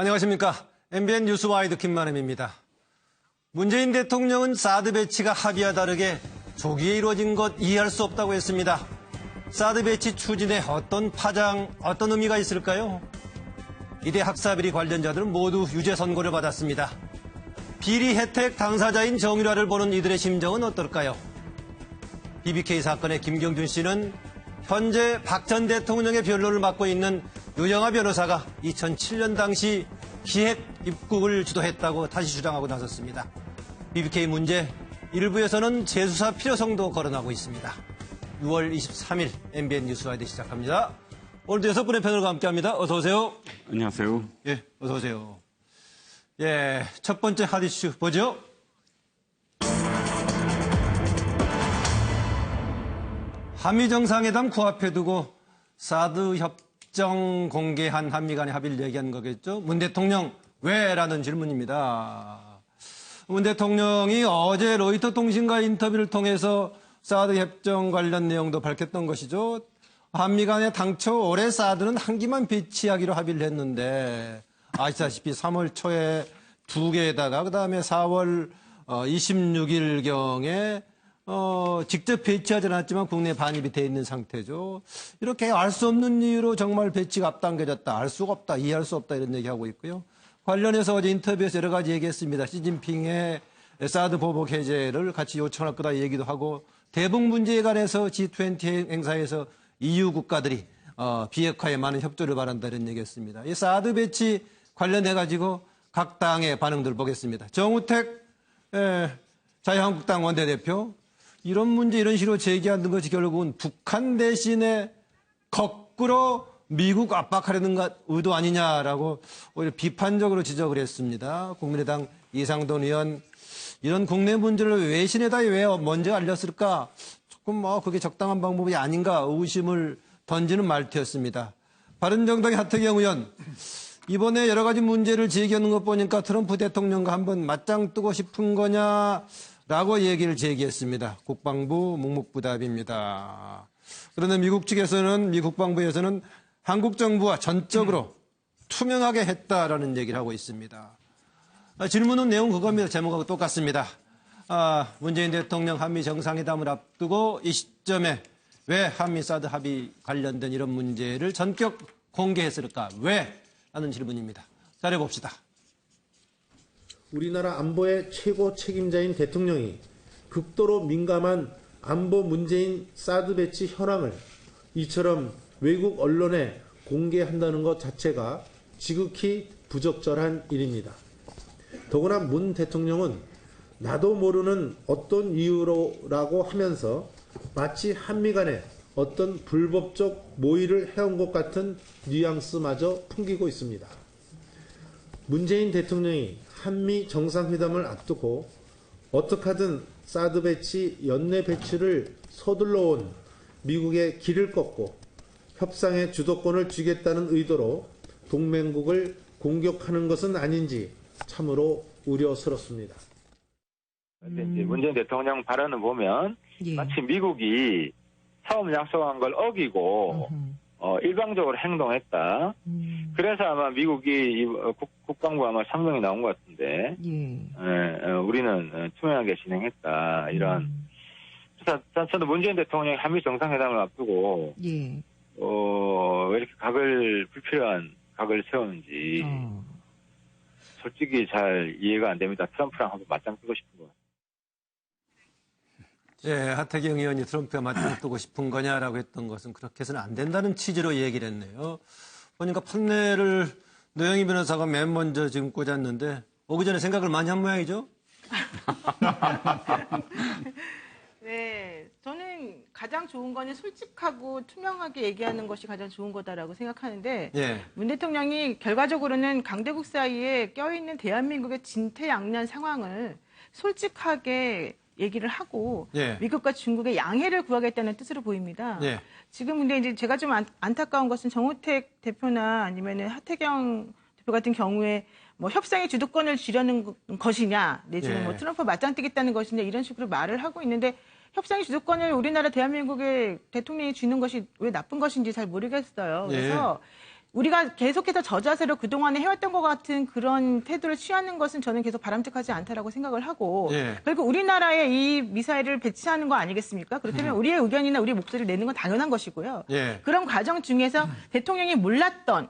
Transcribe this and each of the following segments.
안녕하십니까. MBN 뉴스와이드 김만음입니다. 문재인 대통령은 사드 배치가 합의와 다르게 조기에 이루어진 것 이해할 수 없다고 했습니다. 사드 배치 추진에 어떤 파장, 어떤 의미가 있을까요? 이대 학사비리 관련자들은 모두 유죄 선고를 받았습니다. 비리 혜택 당사자인 정유라를 보는 이들의 심정은 어떨까요? BBK 사건의 김경준 씨는 현재 박 전 대통령의 변론을 맡고 있는 유영하 변호사가 2007년 당시 기획 입국을 주도했다고 다시 주장하고 나섰습니다. BBK 문제, 일부에서는 재수사 필요성도 거론하고 있습니다. 6월 23일 MBN 뉴스와이드 시작합니다. 오늘도 6분의 패널과 함께합니다. 어서 오세요. 안녕하세요. 예, 어서 오세요. 예, 첫 번째 핫 이슈 뭐죠? 한미 정상회담 코앞에 두고 사드 협정 공개한 한미 간의 합의를 얘기한 거겠죠? 문 대통령 왜라는 질문입니다. 문 대통령이 어제 로이터 통신과 인터뷰를 통해서 사드 협정 관련 내용도 밝혔던 것이죠. 한미 간에 당초 올해 사드는 한 기만 배치하기로 합의를 했는데 아시다시피 3월 초에 2개에다가 그다음에 4월 26일경에 직접 배치하지 않았지만 국내에 반입이 돼 있는 상태죠. 이렇게 알 수 없는 이유로 정말 배치가 앞당겨졌다. 알 수가 없다. 이해할 수 없다. 이런 얘기하고 있고요. 관련해서 어제 인터뷰에서 여러 가지 얘기했습니다. 시진핑의 사드 보복 해제를 같이 요청할 거다 얘기도 하고 대북 문제에 관해서 G20 행사에서 EU 국가들이 비핵화에 많은 협조를 바란다 이런 얘기했습니다. 이 사드 배치 관련해가지고 각 당의 반응들 보겠습니다. 정우택 자유한국당 원내대표. 이런 문제 이런 식으로 제기하는 것이 결국은 북한 대신에 거꾸로 미국 압박하려는 의도 아니냐라고 오히려 비판적으로 지적을 했습니다. 국민의당 이상돈 의원 이런 국내 문제를 외신에다 왜 먼저 알렸을까? 조금 그게 적당한 방법이 아닌가 의심을 던지는 말투였습니다. 바른정당의 하태경 의원 이번에 여러 가지 문제를 제기하는 것 보니까 트럼프 대통령과 한번 맞짱 뜨고 싶은 거냐라고 얘기를 제기했습니다. 국방부 묵묵부답입니다. 그런데 미국 측에서는 미 국방부에서는 한국 정부와 전적으로 투명하게 했다라는 얘기를 하고 있습니다. 질문은 내용 그겁니다. 제목하고 똑같습니다. 문재인 대통령 한미 정상회담을 앞두고 이 시점에 왜 한미 사드 합의 관련된 이런 문제를 전격 공개했을까? 왜? 하는 질문입니다. 잘해봅시다. 우리나라 안보의 최고 책임자인 대통령이 극도로 민감한 안보 문제인 사드 배치 현황을 이처럼 외국 언론에 공개한다는 것 자체가 지극히 부적절한 일입니다. 더구나 문 대통령은 나도 모르는 어떤 이유로라고 하면서 마치 한미 간에 어떤 불법적 모의를 해온 것 같은 뉘앙스마저 풍기고 있습니다. 문재인 대통령이 한미 정상회담을 앞두고 어떻게 하든 사드 배치, 연내 배치를 서둘러 온 미국의 길을 꺾고 협상의 주도권을 쥐겠다는 의도로 동맹국을 공격하는 것은 아닌지 참으로 우려스럽습니다. 문재인 대통령 발언을 보면 마치 미국이 처음 약속한 걸 어기고 일방적으로 행동했다. 그래서 아마 미국이 국방부 아마 성명이 나온 것 같은데 우리는 투명하게 진행했다. 이런. 그래서 저는 문재인 대통령이 한미 정상회담을 앞두고 왜 이렇게 불필요한 각을 세우는지 솔직히 잘 이해가 안 됩니다. 트럼프랑 한번 맞짱 뜨고 싶은 것 같아요. 예, 하태경 의원이 트럼프와 맞짱 뜨고 싶은 거냐라고 했던 것은 그렇게 해서는 안 된다는 취지로 얘기를 했네요. 보니까 판례를 노영희 변호사가 맨 먼저 지금 꽂았는데 오기 전에 생각을 많이 한 모양이죠? 네, 저는 가장 좋은 거는 솔직하고 투명하게 얘기하는 것이 가장 좋은 거다라고 생각하는데 문 대통령이 결과적으로는 강대국 사이에 껴있는 대한민국의 진퇴양난 상황을 솔직하게 얘기를 하고 미국과 중국의 양해를 구하겠다는 뜻으로 보입니다. 지금 근데 이제 제가 좀 안타까운 것은 정우택 대표나 아니면은 하태경 대표 같은 경우에 뭐 협상의 주도권을 쥐려는 것이냐, 내지는 뭐 트럼프 맞짱 뜨겠다는 것이냐 이런 식으로 말을 하고 있는데 협상의 주도권을 우리나라 대한민국의 대통령이 쥐는 것이 왜 나쁜 것인지 잘 모르겠어요. 그래서 우리가 계속해서 저자세로 그동안에 해왔던 것 같은 그런 태도를 취하는 것은 저는 계속 바람직하지 않다라고 생각을 하고 예. 그리고 우리나라에 이 미사일을 배치하는 거 아니겠습니까? 그렇다면 우리의 의견이나 우리의 목소리를 내는 건 당연한 것이고요. 예. 그런 과정 중에서 대통령이 몰랐던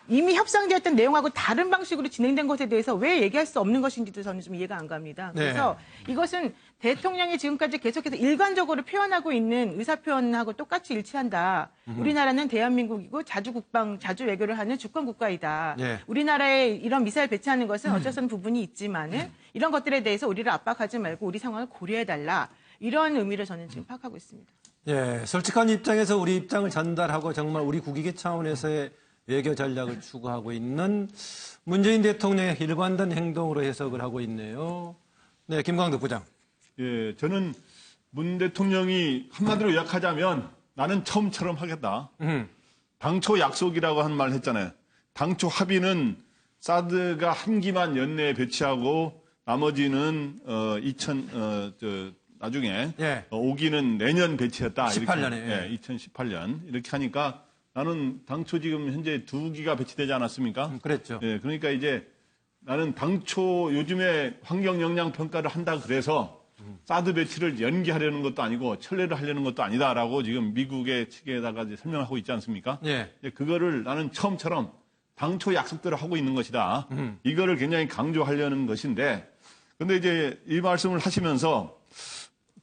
이미 협상되었던 내용하고 다른 방식으로 진행된 것에 대해서 왜 얘기할 수 없는 것인지도 저는 좀 이해가 안 갑니다. 그래서 이것은 대통령이 지금까지 계속해서 일관적으로 표현하고 있는 의사표현하고 똑같이 일치한다. 우리나라는 대한민국이고 자주국방, 자주외교를 하는 주권국가이다. 우리나라에 이런 미사일 배치하는 것은 어쩔 수 없는 부분이 있지만은 이런 것들에 대해서 우리를 압박하지 말고 우리 상황을 고려해달라. 이런 의미를 저는 지금 파악하고 있습니다. 예, 솔직한 입장에서 우리 입장을 전달하고 정말 우리 국익의 차원에서의 외교 전략을 추구하고 있는 문재인 대통령의 일관된 행동으로 해석을 하고 있네요. 네, 김광덕 부장. 예, 저는 문 대통령이 한마디로 요약하자면 나는 처음처럼 하겠다. 당초 약속이라고 한 말 했잖아요. 당초 합의는 사드가 한 기만 연내에 배치하고 나머지는 나중에 5기는 내년 배치했다. 18년에. 2018년 이렇게 하니까 나는 당초 지금 현재 2기가 배치되지 않았습니까? 그랬죠. 예, 그러니까 이제 나는 당초 요즘에 환경 영향 평가를 한다 그래서 사드 배치를 연기하려는 것도 아니고 철회를 하려는 것도 아니다라고 지금 미국의 측에다가 이제 설명하고 있지 않습니까? 예. 그거를 나는 처음처럼 당초 약속대로 하고 있는 것이다. 이거를 굉장히 강조하려는 것인데, 근데 이제 이 말씀을 하시면서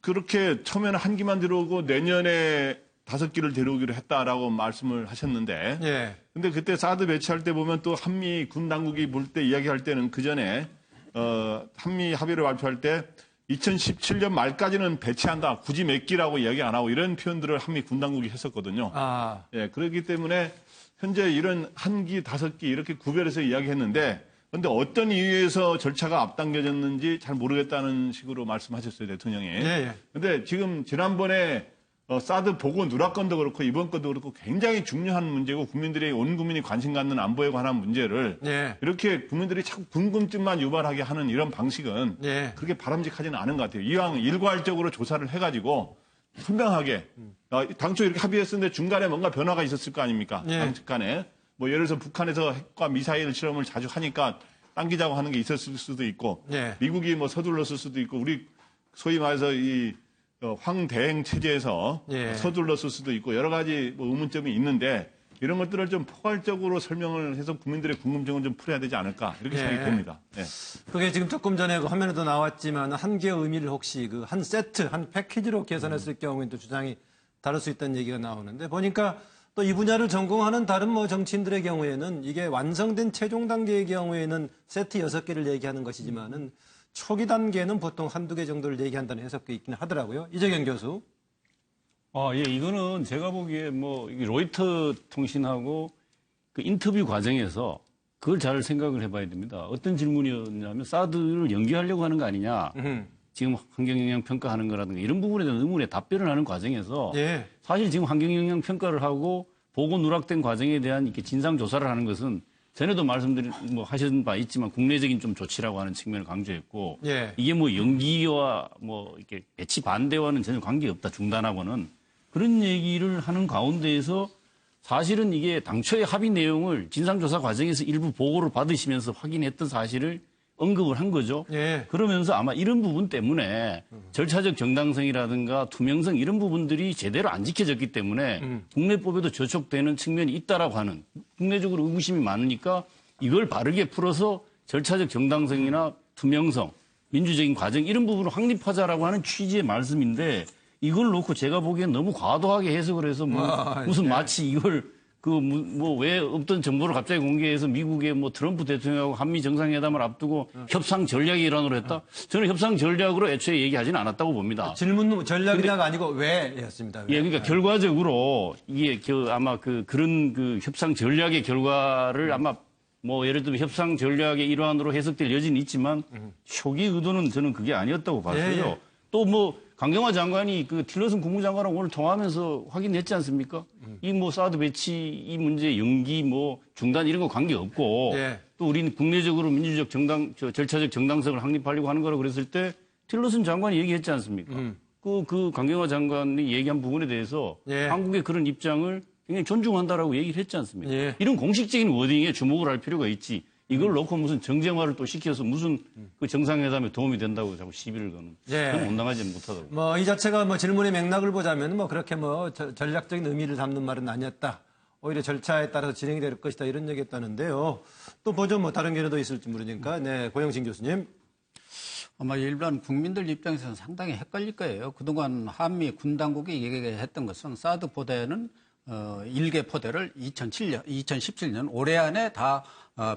그렇게 처음에는 한 기만 들어오고 내년에 5기를 데려오기로 했다라고 말씀을 하셨는데, 예. 근데 그때 사드 배치할 때 보면 또 한미 군 당국이 볼 때 이야기할 때는 그 전에 한미 합의를 발표할 때 2017년 말까지는 배치한다. 굳이 몇 기라고 이야기 안 하고 이런 표현들을 한미 군 당국이 했었거든요. 예, 그렇기 때문에 현재 이런 1기, 5기 이렇게 구별해서 이야기했는데, 근데 어떤 이유에서 절차가 앞당겨졌는지 잘 모르겠다는 식으로 말씀하셨어요, 대통령이. 예. 근데 지금 지난번에 사드 보고 누락 건도 그렇고 이번 건도 그렇고 굉장히 중요한 문제고 국민들이 온 국민이 관심 갖는 안보에 관한 문제를 이렇게 국민들이 자꾸 궁금증만 유발하게 하는 이런 방식은 그렇게 바람직하지는 않은 것 같아요. 이왕 일괄적으로 조사를 해가지고 선명하게 당초 이렇게 합의했었는데 중간에 뭔가 변화가 있었을 거 아닙니까? 당측 간에. 뭐 예를 들어서 북한에서 핵과 미사일 실험을 자주 하니까 당기자고 하는 게 있었을 수도 있고 미국이 뭐 서둘렀을 수도 있고 우리 소위 말해서 이 황대행 체제에서 서둘렀을 수도 있고 여러 가지 뭐 의문점이 있는데 이런 것들을 좀 포괄적으로 설명을 해서 국민들의 궁금증을 좀 풀어야 되지 않을까 이렇게 생각이 됩니다. 그게 지금 조금 전에 그 화면에도 나왔지만 한계의 의미를 혹시 그 한 세트, 한 패키지로 계산했을 경우에는 또 주장이 다를 수 있다는 얘기가 나오는데 보니까 또 이 분야를 전공하는 다른 뭐 정치인들의 경우에는 이게 완성된 최종 단계의 경우에는 세트 6개를 얘기하는 것이지만은 초기 단계는 보통 1-2개 정도를 얘기한다는 해석도 있긴 하더라고요. 이재경 교수. 예, 이거는 제가 보기에 뭐 로이터 통신하고 그 인터뷰 과정에서 그걸 잘 생각을 해봐야 됩니다. 어떤 질문이었냐면 사드를 연기하려고 하는 거 아니냐. 지금 환경영향 평가하는 거라든가 이런 부분에 대한 의문에 답변을 하는 과정에서 사실 지금 환경영향 평가를 하고 보고 누락된 과정에 대한 이렇게 진상 조사를 하는 것은 전에도 하신 바 있지만 국내적인 좀 조치라고 하는 측면을 강조했고 이게 뭐 연기와 뭐 이렇게 배치 반대와는 전혀 관계없다 중단하고는 그런 얘기를 하는 가운데에서 사실은 이게 당초의 합의 내용을 진상조사 과정에서 일부 보고를 받으시면서 확인했던 사실을 언급을 한 거죠. 그러면서 아마 이런 부분 때문에 절차적 정당성이라든가 투명성 이런 부분들이 제대로 안 지켜졌기 때문에 국내법에도 저촉되는 측면이 있다라고 하는 국내적으로 의구심이 많으니까 이걸 바르게 풀어서 절차적 정당성이나 투명성, 민주적인 과정 이런 부분을 확립하자라고 하는 취지의 말씀인데 이걸 놓고 제가 보기엔 너무 과도하게 해석을 해서 무슨 마치 이걸 왜 없던 정보를 갑자기 공개해서 미국의 트럼프 대통령하고 한미 정상회담을 앞두고 협상 전략의 일환으로 했다? 저는 협상 전략으로 애초에 얘기하지는 않았다고 봅니다. 질문 전략이라가 아니고 왜였습니다. 왜? 그러니까 결과적으로 이게 아마 그런 협상 전략의 결과를 아마 예를 들면 협상 전략의 일환으로 해석될 여지는 있지만 초기 의도는 저는 그게 아니었다고 봤어요. 또 강경화 장관이 틸러슨 국무장관하고 오늘 통화하면서 확인했지 않습니까? 이 사드 배치 이 문제 연기 중단 이런 거 관계없고 또 우리는 국내적으로 민주적 절차적 정당성을 확립하려고 하는 거라고 그랬을 때 틸러슨 장관이 얘기했지 않습니까? 그 강경화 장관이 얘기한 부분에 대해서 한국의 그런 입장을 굉장히 존중한다라고 얘기를 했지 않습니까? 예. 이런 공식적인 워딩에 주목을 할 필요가 있지. 이걸 놓고 무슨 정쟁화를 또 시켜서 무슨 그 정상회담에 도움이 된다고 자꾸 시비를 거는. 예. 그건 온당하지 못하다고. 뭐 이 자체가 뭐 질문의 맥락을 보자면 뭐 그렇게 뭐 전략적인 의미를 담는 말은 아니었다. 오히려 절차에 따라서 진행이 될 것이다 이런 얘기했다는데요. 또 보죠 뭐 다른 견해도 있을지 모르니까. 네, 고영신 교수님. 아마 일반 국민들 입장에서는 상당히 헷갈릴 거예요. 그동안 한미 군 당국이 얘기했던 것은 사드 포대는 1개 포대를 2017년 올해 안에 다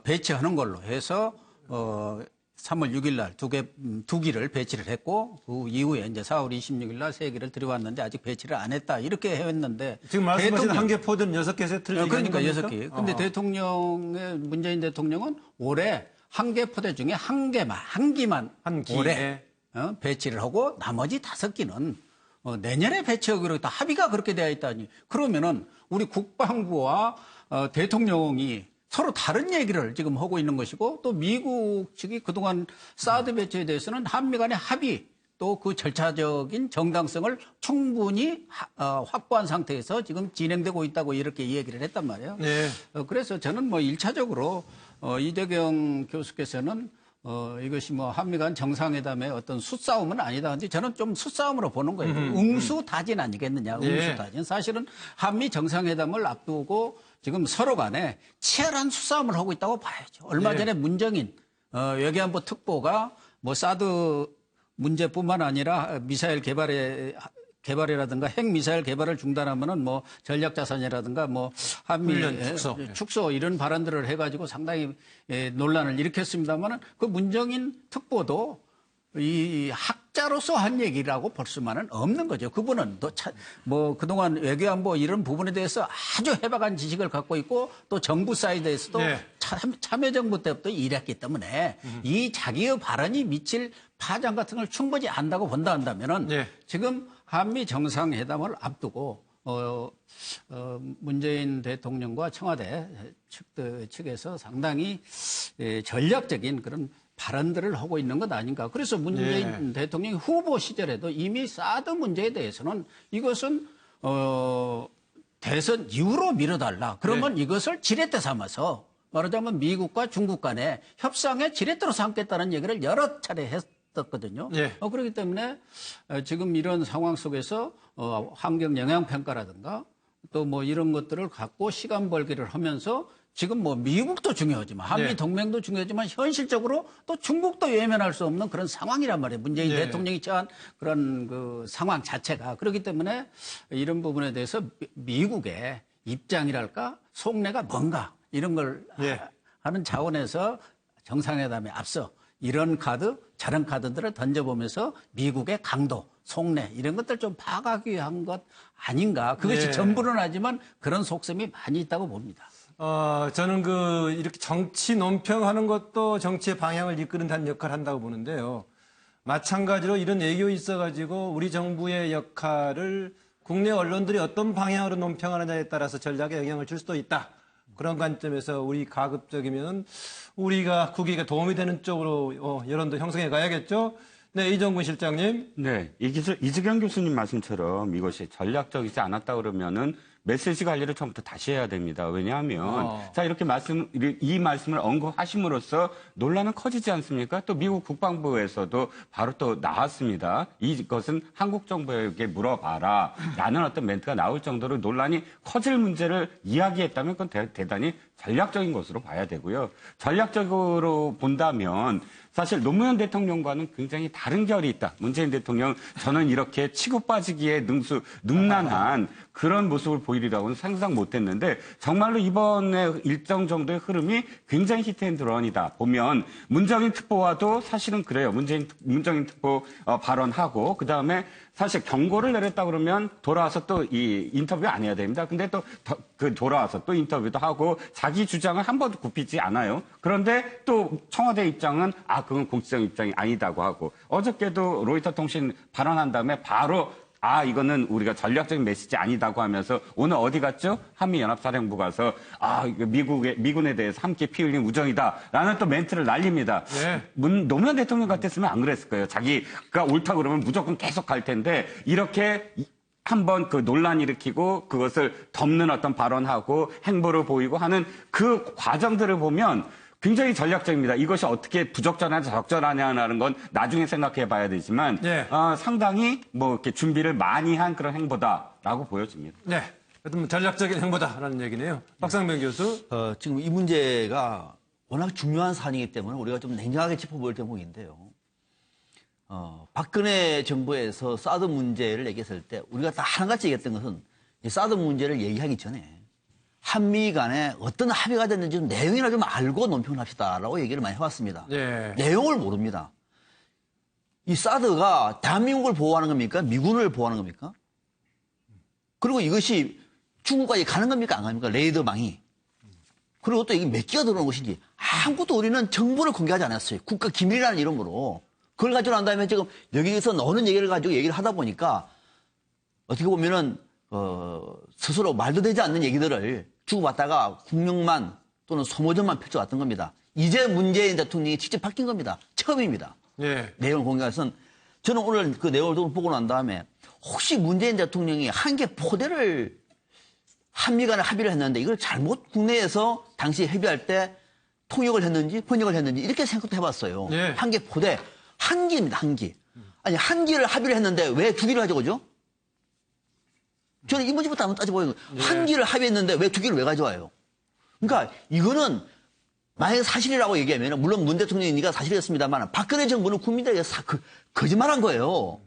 배치하는 걸로 해서 3월 6일 날 두 기를 배치를 했고 그 이후에 이제 4월 26일 날 3기를 들여왔는데 아직 배치를 안 했다. 이렇게 했는데 지금 말씀하신 한 개 포드는 6개 세트를 그러니까 얘기하는 6개. 근데 대통령의 문재인 대통령은 올해 한 개 포대 중에 한 기만 올해 배치를 하고 나머지 5기는 내년에 배치하기로 다 합의가 그렇게 되어 있다니. 그러면은 우리 국방부와 대통령이 서로 다른 얘기를 지금 하고 있는 것이고 또 미국 측이 그동안 사드 배치에 대해서는 한미 간의 합의 또 그 절차적인 정당성을 충분히 확보한 상태에서 지금 진행되고 있다고 이렇게 얘기를 했단 말이에요. 네. 그래서 저는 뭐 1차적으로 이재경 교수께서는 이것이 뭐 한미 간 정상회담의 어떤 수싸움은 아니다. 근데 저는 좀 수싸움으로 보는 거예요. 응수다진 아니겠느냐. 응수다진. 사실은 한미 정상회담을 앞두고 지금 서로 간에 치열한 수싸움을 하고 있다고 봐야죠. 얼마 전에 문정인 외교안보 특보가 뭐 사드 문제뿐만 아니라 미사일 개발이라든가 핵 미사일 개발을 중단하면은 뭐 전략 자산이라든가 뭐 한미 축소 이런 발언들을 해가지고 상당히 논란을 일으켰습니다만은 그 문정인 특보도 이 학자로서 한 얘기라고 볼 수만은 없는 거죠. 그분은 뭐 그동안 외교안보 이런 부분에 대해서 아주 해박한 지식을 갖고 있고 또 정부 사이드에서도 참여정부 때부터 일했기 때문에 이 자기의 발언이 미칠 파장 같은 걸 충분히 안다고 본다 한다면은 지금 한미 정상회담을 앞두고 문재인 대통령과 청와대 측에서 상당히 전략적인 그런 발언들을 하고 있는 것 아닌가. 그래서 문재인 대통령이 후보 시절에도 이미 사드 문제에 대해서는 이것은 대선 이후로 미뤄달라. 그러면 이것을 지렛대 삼아서 말하자면 미국과 중국 간의 협상의 지렛대로 삼겠다는 얘기를 여러 차례 했었거든요. 그렇기 때문에 지금 이런 상황 속에서 환경 영향 평가라든가 또 뭐 이런 것들을 갖고 시간 벌기를 하면서 지금 뭐 미국도 중요하지만 한미 동맹도 중요하지만 현실적으로 또 중국도 외면할 수 없는 그런 상황이란 말이에요. 문재인 대통령이 처한 그런 그 상황 자체가. 그렇기 때문에 이런 부분에 대해서 미국의 입장이랄까 속내가 뭔가 이런 걸 하는 차원에서 정상회담에 앞서 이런 카드 저런 카드들을 던져보면서 미국의 강도 속내 이런 것들 좀 파악하기 위한 것 아닌가. 그것이 전부는 하지만 그런 속셈이 많이 있다고 봅니다. 저는 이렇게 정치 논평하는 것도 정치의 방향을 이끄는 단 역할을 한다고 보는데요. 마찬가지로 이런 애교 있어가지고 우리 정부의 역할을 국내 언론들이 어떤 방향으로 논평하느냐에 따라서 전략에 영향을 줄 수도 있다. 그런 관점에서 우리 가급적이면 우리가 국익에 도움이 되는 쪽으로 여론도 형성해 가야겠죠. 네, 이정근 실장님. 네, 이재경 교수님 말씀처럼 이것이 전략적이지 않았다 그러면은 메시지 관리를 처음부터 다시 해야 됩니다. 왜냐하면 자 이렇게 이 말씀을 언급하심으로써 논란은 커지지 않습니까? 또 미국 국방부에서도 바로 또 나왔습니다. 이것은 한국 정부에게 물어봐라 라는 어떤 멘트가 나올 정도로 논란이 커질 문제를 이야기했다면 그건 대단히 전략적인 것으로 봐야 되고요. 전략적으로 본다면 사실 노무현 대통령과는 굉장히 다른 결이 있다. 문재인 대통령 저는 이렇게 치고 빠지기에 능란한 그런 모습을 보이리라고는 상상 못했는데 정말로 이번에 일정 정도의 흐름이 굉장히 히트앤드런이다. 보면 문정인 특보와도 사실은 그래요. 문정인 특보 발언하고 그다음에 사실 경고를 내렸다 그러면 돌아와서 또 이 인터뷰 안 해야 됩니다. 근데 또 돌아와서 또 인터뷰도 하고 자기 주장을 한 번도 굽히지 않아요. 그런데 또 청와대 입장은 그건 공식적 입장이 아니다고 하고 어저께도 로이터 통신 발언한 다음에 바로 이거는 우리가 전략적인 메시지 아니다고 하면서 오늘 어디 갔죠? 한미연합사령부 가서 미군에 대해서 함께 피 흘린 우정이다라는 또 멘트를 날립니다. 노무현 대통령 같았으면 안 그랬을 거예요. 자기가 옳다 그러면 무조건 계속 갈 텐데 이렇게 한번 그 논란 일으키고 그것을 덮는 어떤 발언하고 행보를 보이고 하는 그 과정들을 보면 굉장히 전략적입니다. 이것이 어떻게 부적절하냐 적절하냐는 건 나중에 생각해 봐야 되지만 네. 상당히 뭐 이렇게 준비를 많이 한 그런 행보다라고 보여집니다. 네. 어떤 전략적인 행보다라는 얘기네요. 박상병 교수. 지금 이 문제가 워낙 중요한 사안이기 때문에 우리가 좀 냉정하게 짚어볼 대목인데요. 박근혜 정부에서 사드 문제를 얘기했을 때 우리가 다 하나같이 얘기했던 것은 이 사드 문제를 얘기하기 전에 한미 간에 어떤 합의가 됐는지 내용이나 좀 알고 논평을 합시다라고 얘기를 많이 해왔습니다. 네. 내용을 모릅니다. 이 사드가 대한민국을 보호하는 겁니까? 미군을 보호하는 겁니까? 그리고 이것이 중국까지 가는 겁니까? 안 갑니까? 레이더망이. 그리고 또 이게 몇 기가 들어오는 것인지 아무것도 우리는 정보를 공개하지 않았어요. 국가 기밀이라는 이름으로. 그걸 가지고 난 다음에 지금 여기서 나오는 얘기를 가지고 얘기를 하다 보니까 어떻게 보면은 스스로 말도 되지 않는 얘기들을 주고받다가 국명만 또는 소모전만 펼쳐왔던 겁니다. 이제 문재인 대통령이 직접 바뀐 겁니다. 처음입니다. 예. 내용을 공개해서는 저는 오늘 그 내용을 보고 난 다음에 혹시 문재인 대통령이 한개 포대를 한미 간에 합의를 했는데 이걸 잘못 국내에서 당시 협의할 때 통역을 했는지 번역을 했는지 이렇게 생각도 해봤어요. 예. 한개 포대. 한 기입니다, 한 기. 아니, 한 기를 합의를 했는데 왜 두 기를 가져오죠? 저는 이 문제부터 한번 따져보는 거예요. 한 기를 합의했는데 왜 두 기를 왜 가져와요? 그러니까 이거는 만약에 사실이라고 얘기하면 물론 문 대통령이니까 사실이었습니다만 박근혜 정부는 국민들에게 거짓말한 거예요.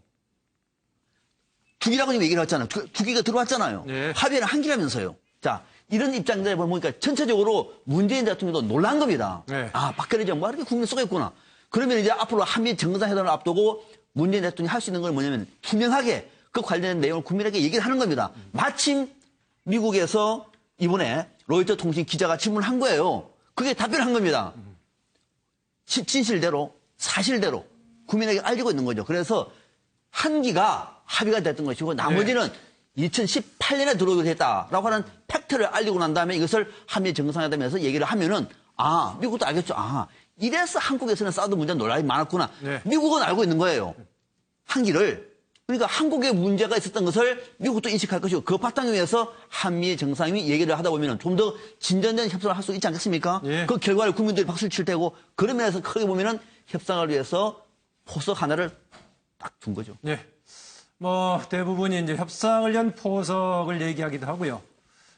두 기라고 지금 얘기를 했잖아요. 두 기가 들어왔잖아요. 네. 합의는 한 기라면서요. 자, 이런 입장들을 보니까 전체적으로 문재인 대통령도 놀란 겁니다. 네. 아, 박근혜 정부가 이렇게 국민 속였구나. 그러면 이제 앞으로 한미 정상회담을 앞두고 문재인 대통령이 할 수 있는 건 뭐냐면 투명하게 그 관련된 내용을 국민에게 얘기를 하는 겁니다. 마침 미국에서 이번에 로이터 통신 기자가 질문한 거예요. 그게 답변한 겁니다. 진실대로 사실대로 국민에게 알리고 있는 거죠. 그래서 한 기가 합의가 됐던 것이고 나머지는 2018년에 들어오게 됐다라고 하는 팩트를 알리고 난 다음에 이것을 한미 정상회담에서 얘기를 하면은 미국도 알겠죠. 이래서 한국에서는 사드 문제 논란이 많았구나. 네. 미국은 알고 있는 거예요. 한기를. 그러니까 한국에 문제가 있었던 것을 미국도 인식할 것이고 그 바탕에 의해서 한미 정상이 얘기를 하다 보면 좀 더 진전된 협상을 할 수 있지 않겠습니까? 예. 그 결과를 국민들이 박수를 칠 테고 그런 면에서 크게 보면은 협상을 위해서 포석 하나를 딱 둔 거죠. 네. 뭐 대부분이 이제 협상을 위한 포석을 얘기하기도 하고요.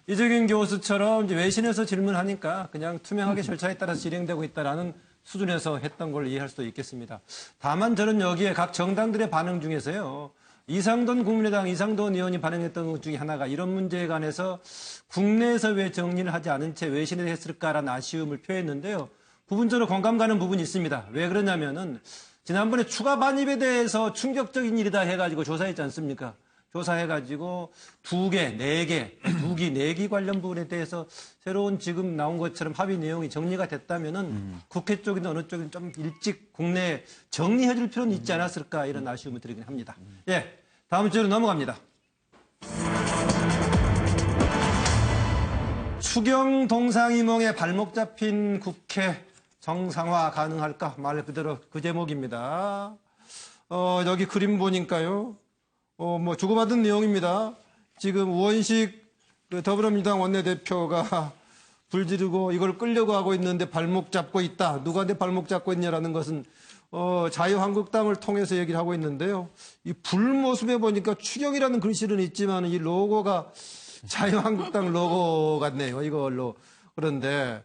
이재균 교수처럼 이제 외신에서 질문하니까 그냥 투명하게 절차에 따라서 진행되고 있다라는 수준에서 했던 걸 이해할 수도 있겠습니다. 다만 저는 여기에 각 정당들의 반응 중에서요. 이상돈 국민의당 이상돈 의원이 반응했던 것 중에 하나가 이런 문제에 관해서 국내에서 왜 정리를 하지 않은 채 외신에 했을까라는 아쉬움을 표했는데요. 부분적으로 공감 가는 부분이 있습니다. 왜 그러냐면은 지난번에 추가 반입에 대해서 충격적인 일이다 해가지고 조사했지 않습니까? 조사해가지고 2개, 4개, 2기, 4기 관련 부분에 대해서 새로운 지금 나온 것처럼 합의 내용이 정리가 됐다면은 국회 쪽이나 어느 쪽은 좀 일찍 국내에 정리해 줄 필요는 있지 않았을까 이런 아쉬움을 드리긴 합니다. 예. 다음 주로 넘어갑니다. 추경 동상이몽에 발목 잡힌 국회 정상화 가능할까? 말 그대로 그 제목입니다. 여기 그림 보니까요. 뭐 주고받은 내용입니다. 지금 우원식 그 더불어민주당 원내대표가 불지르고 이걸 끌려고 하고 있는데 발목 잡고 있다. 누가 내 발목 잡고 있냐라는 것은 자유한국당을 통해서 얘기를 하고 있는데요. 이 불 모습에 보니까 추경이라는 글씨는 있지만 이 로고가 자유한국당 로고 같네요. 이걸로. 그런데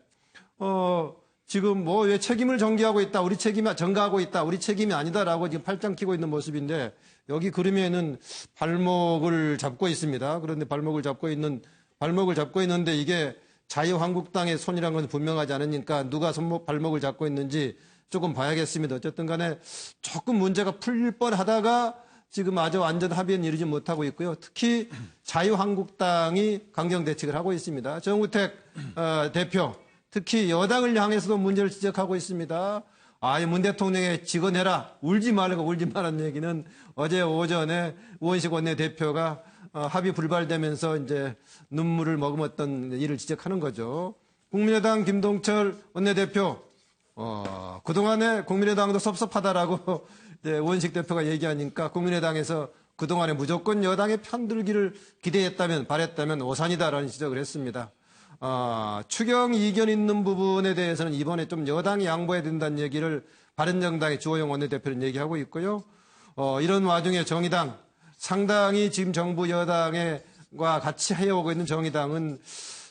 지금 뭐 왜 책임을 전가하고 있다. 우리 책임이 전가하고 있다. 우리 책임이 아니다라고 지금 팔짱 끼고 있는 모습인데 여기 그림에는 발목을 잡고 있습니다. 그런데 발목을 잡고 있는데 이게 자유한국당의 손이라는 것은 분명하지 않으니까 누가 발목을 잡고 있는지 조금 봐야겠습니다. 어쨌든 간에 조금 문제가 풀릴 뻔하다가 지금 아주 완전 합의는 이루지 못하고 있고요. 특히 자유한국당이 강경 대책을 하고 있습니다. 정우택 대표 특히 여당을 향해서도 문제를 지적하고 있습니다. 문 대통령에 직언해라. 울지 말라는 얘기는 어제 오전에 우원식 원내대표가 합의 불발되면서 이제 눈물을 머금었던 일을 지적하는 거죠. 국민의당 김동철 원내대표, 그동안에 국민의당도 섭섭하다라고 이제 우원식 대표가 얘기하니까 국민의당에서 그동안에 무조건 여당의 편들기를 기대했다면, 바랬다면 오산이다라는 지적을 했습니다. 추경 이견 있는 부분에 대해서는 이번에 좀 여당이 양보해야 된다는 얘기를 바른정당의 주호영 원내대표는 얘기하고 있고요. 이런 와중에 정의당, 상당히 지금 정부 여당과 같이 해오고 있는 정의당은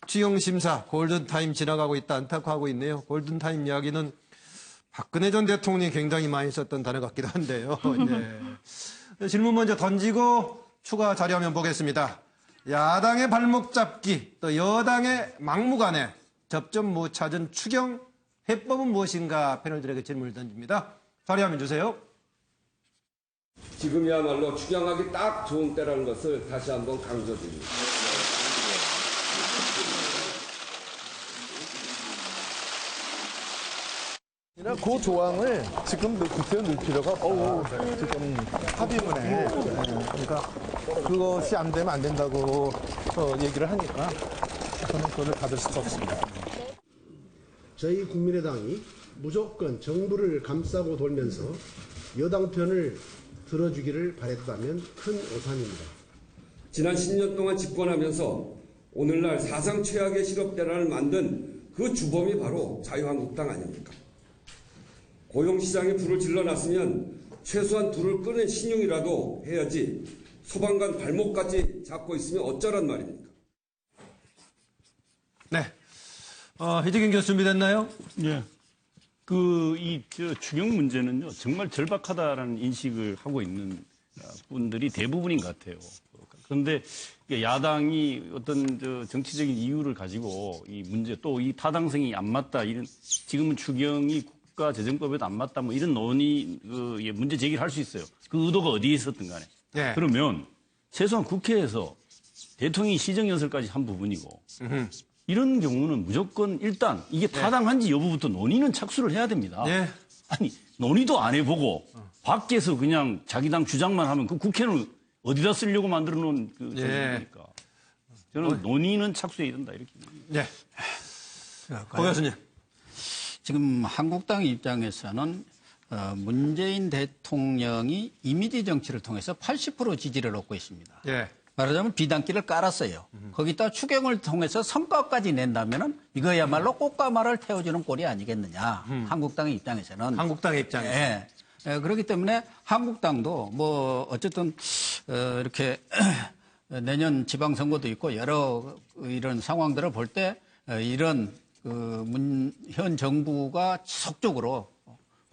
추경심사 골든타임 지나가고 있다 안타까워하고 있네요. 골든타임 이야기는 박근혜 전 대통령이 굉장히 많이 썼던 단어 같기도 한데요. 네. 질문 먼저 던지고 추가 자료화면 보겠습니다. 야당의 발목 잡기, 또 여당의 막무가내 접점 못 찾은 추경 해법은 무엇인가 패널들에게 질문을 던집니다. 자료화면 주세요. 지금이야말로 추경하기 딱 좋은 때라는 것을 다시 한번 강조드립니다. 그 조항을 지금 구체로 넣을 필요가 없다. 지금 합의문에. 그러니까 그것이 안 되면 안 된다고 얘기를 하니까 저는 그걸 받을 수가 없습니다. 저희 국민의당이 무조건 정부를 감싸고 돌면서 여당 편을 들어주기를 바랬다면 큰 오산입니다. 지난 10년 동안 집권하면서 오늘날 사상 최악의 실업대란을 만든 그 주범이 바로 자유한국당 아닙니까? 고용시장에 불을 질러놨으면 최소한 불을 끄는 신용이라도 해야지 소방관 발목까지 잡고 있으면 어쩌란 말입니까? 네. 이재경 교수 준비됐나요? 예. 추경 문제는요, 정말 절박하다라는 인식을 하고 있는 분들이 대부분인 것 같아요. 그런데 야당이 어떤 정치적인 이유를 가지고 이 문제 또 이 타당성이 안 맞다, 지금은 추경이 국가재정법에도 안 맞다, 뭐 이런 논의, 문제 제기를 할 수 있어요. 그 의도가 어디에 있었든 간에. 네. 그러면 최소한 국회에서 대통령이 시정연설까지 한 부분이고, 이런 경우는 무조건 일단 이게 타당한지 여부부터 논의는 착수를 해야 됩니다. 네. 아니, 논의도 안 해보고 밖에서 그냥 자기 당 주장만 하면 그 국회는 어디다 쓰려고 만들어 놓은 정부입니까? 저는 논의는 착수해야 된다, 이렇게. 네. 고 교수님. 지금 한국당 입장에서는 문재인 대통령이 이미지 정치를 통해서 80% 지지를 얻고 있습니다. 예. 말하자면 비단길을 깔았어요. 거기다 추경을 통해서 성과까지 낸다면은 이거야말로 꽃과 말을 태워주는 꼴이 아니겠느냐. 한국당의 입장에서는. 한국당의 입장에서. 예. 그렇기 때문에 한국당도 뭐 어쨌든 이렇게 내년 지방선거도 있고 여러 이런 상황들을 볼 때 이런 현 정부가 지속적으로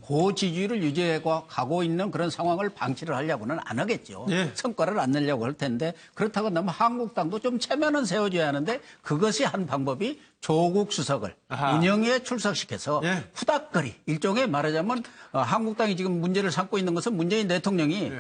고지지율을 유지해 가고 있는 그런 상황을 방치를 하려고는 안 하겠죠. 예. 성과를 안 내려고 할 텐데 그렇다고 나면 한국당도 좀 체면은 세워줘야 하는데 그것이 한 방법이 조국 수석을 운영에 출석시켜서 후닥거리 일종의 말하자면 한국당이 지금 문제를 삼고 있는 것은 문재인 대통령이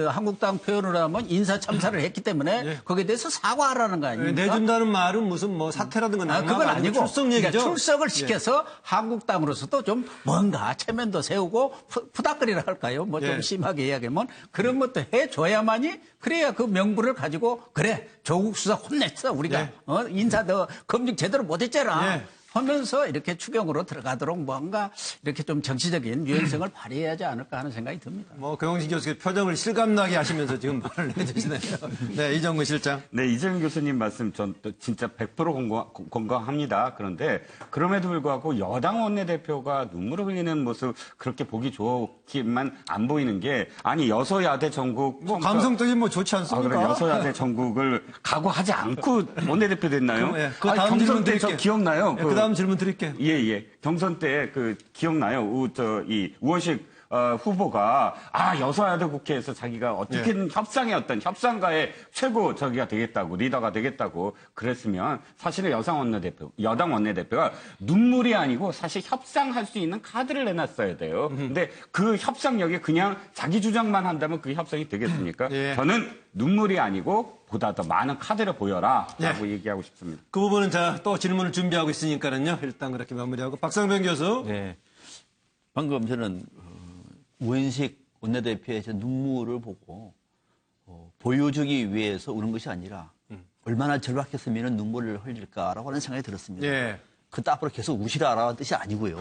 한국당 표현으로 하면 인사참사를 했기 때문에 거기에 대해서 사과하라는 거 아닙니까? 내준다는 말은 무슨 뭐 사퇴라든가 그건 아니고 출석 얘기죠. 그러니까 출석을 시켜서 한국당으로서도 좀 뭔가 체면도 세우고 푸닥거리라 할까요? 뭐 좀 심하게 이야기하면 그런 것도 해줘야만이 그래야 그 명분을 가지고 그래 조국 수석 혼냈어 우리가 인사 더 검증 제대로 못했잖아 하면서 이렇게 추경으로 들어가도록 뭔가 이렇게 좀 정치적인 유연성을 발휘해야지 않을까 하는 생각이 듭니다. 뭐 경영진 교수의 표정을 실감나게 하시면서 지금 말을 해주시네요. 네, 이정근 실장. 네, 이재명 교수님 말씀 전 진짜 100% 공감합니다. 그런데 그럼에도 불구하고 여당 원내대표가 눈물을 흘리는 모습 그렇게 보기 좋기만 안 보이는 게 아니 여소야대 전국 뭐 감성적인 뭐 좋지 않습니까? 그래 여소야대 전국을 각오하지 않고 원내대표 됐나요? 그 다음 질문 때 저 기억나요? 그 다음 질문 드릴게요. 예. 경선 때 기억나요? 이 우원식 후보가 여소야대 국회에서 자기가 어떻게든 협상의 어떤 협상가의 최고 되겠다고 리더가 되겠다고 그랬으면 사실은 여당 원내대표가 눈물이 아니고 사실 협상할 수 있는 카드를 내놨어야 돼요. 근데 그 협상력에 그냥 자기 주장만 한다면 그 협상이 되겠습니까? 저는 눈물이 아니고 보다 더 많은 카드를 보여라라고 얘기하고 싶습니다. 그 부분은 또 질문을 준비하고 있으니까는요. 일단 그렇게 마무리하고 박상병 교수. 네. 방금 저는 우원식 원내대표의 눈물을 보고 보여주기 위해서 우는 것이 아니라 얼마나 절박했으면 눈물을 흘릴까라고 하는 생각이 들었습니다. 그때 앞으로 계속 우시라라는 뜻이 아니고요.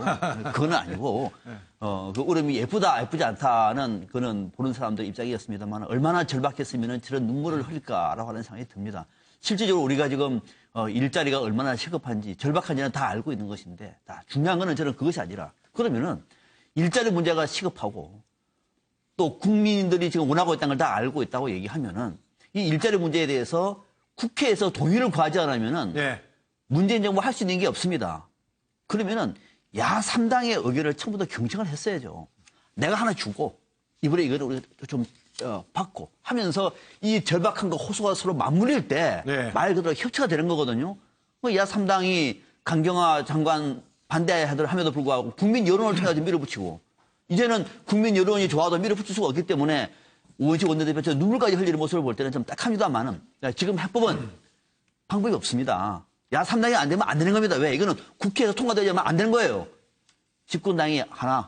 그건 아니고, 그 울음이 예쁘다, 예쁘지 않다는 그는 보는 사람들 입장이었습니다만 얼마나 절박했으면 저런 눈물을 흘릴까라고 하는 생각이 듭니다. 실질적으로 우리가 지금 일자리가 얼마나 시급한지, 절박한지는 다 알고 있는 것인데, 중요한 거는 저는 그것이 아니라, 그러면은 일자리 문제가 시급하고, 또 국민들이 지금 원하고 있다는 걸 다 알고 있다고 얘기하면은, 이 일자리 문제에 대해서 국회에서 동의를 구하지 않으면은, 문재인 정부 할 수 있는 게 없습니다. 그러면은 야 3당의 의견을 처음부터 경청을 했어야죠. 내가 하나 주고 이번에 이거를 우리가 좀 받고 하면서 이 절박한 거 호소가 서로 맞물릴 때 말 그대로 협치가 되는 거거든요. 야 3당이 강경화 장관 반대하더라 도 불구하고 국민 여론을 통해서 밀어붙이고 이제는 국민 여론이 좋아도 밀어붙일 수가 없기 때문에 오원식 원내대표 눈물까지 흘리는 모습을 볼 때는 좀 딱합니다만은 지금 해법은 방법이 없습니다. 야 3당이 안 되면 안 되는 겁니다. 왜? 이거는 국회에서 통과되지 않으면 안 되는 거예요. 집권당이 하나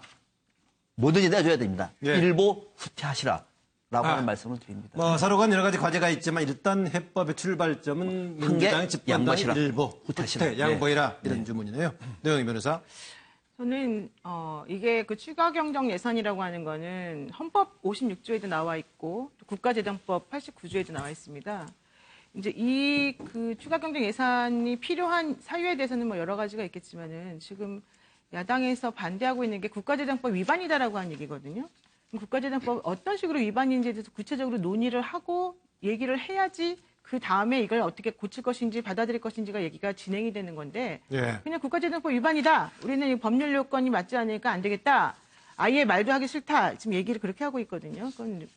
뭐든지 내줘야 됩니다. 일보 후퇴하시라라고 하는 말씀을 드립니다. 뭐 서로 간 여러 가지 과제가 있지만 일단 해법의 출발점은 민주당의 집권당이 일보 후퇴 양보해라 이런 주문이네요. 노영희 변호사. 저는 이게 그 추가 경정 예산이라고 하는 거는 헌법 56조에도 나와 있고 국가재정법 89조에도 나와 있습니다. 이제 이 그 추가 경정 예산이 필요한 사유에 대해서는 뭐 여러 가지가 있겠지만은 지금 야당에서 반대하고 있는 게 국가재정법 위반이다라고 하는 얘기거든요. 국가재정법 어떤 식으로 위반인지에 대해서 구체적으로 논의를 하고 얘기를 해야지 그 다음에 이걸 어떻게 고칠 것인지 받아들일 것인지가 얘기가 진행이 되는 건데 그냥 국가재정법 위반이다. 우리는 이 법률 요건이 맞지 않으니까 안 되겠다. 아예 말도 하기 싫다. 지금 얘기를 그렇게 하고 있거든요. 그건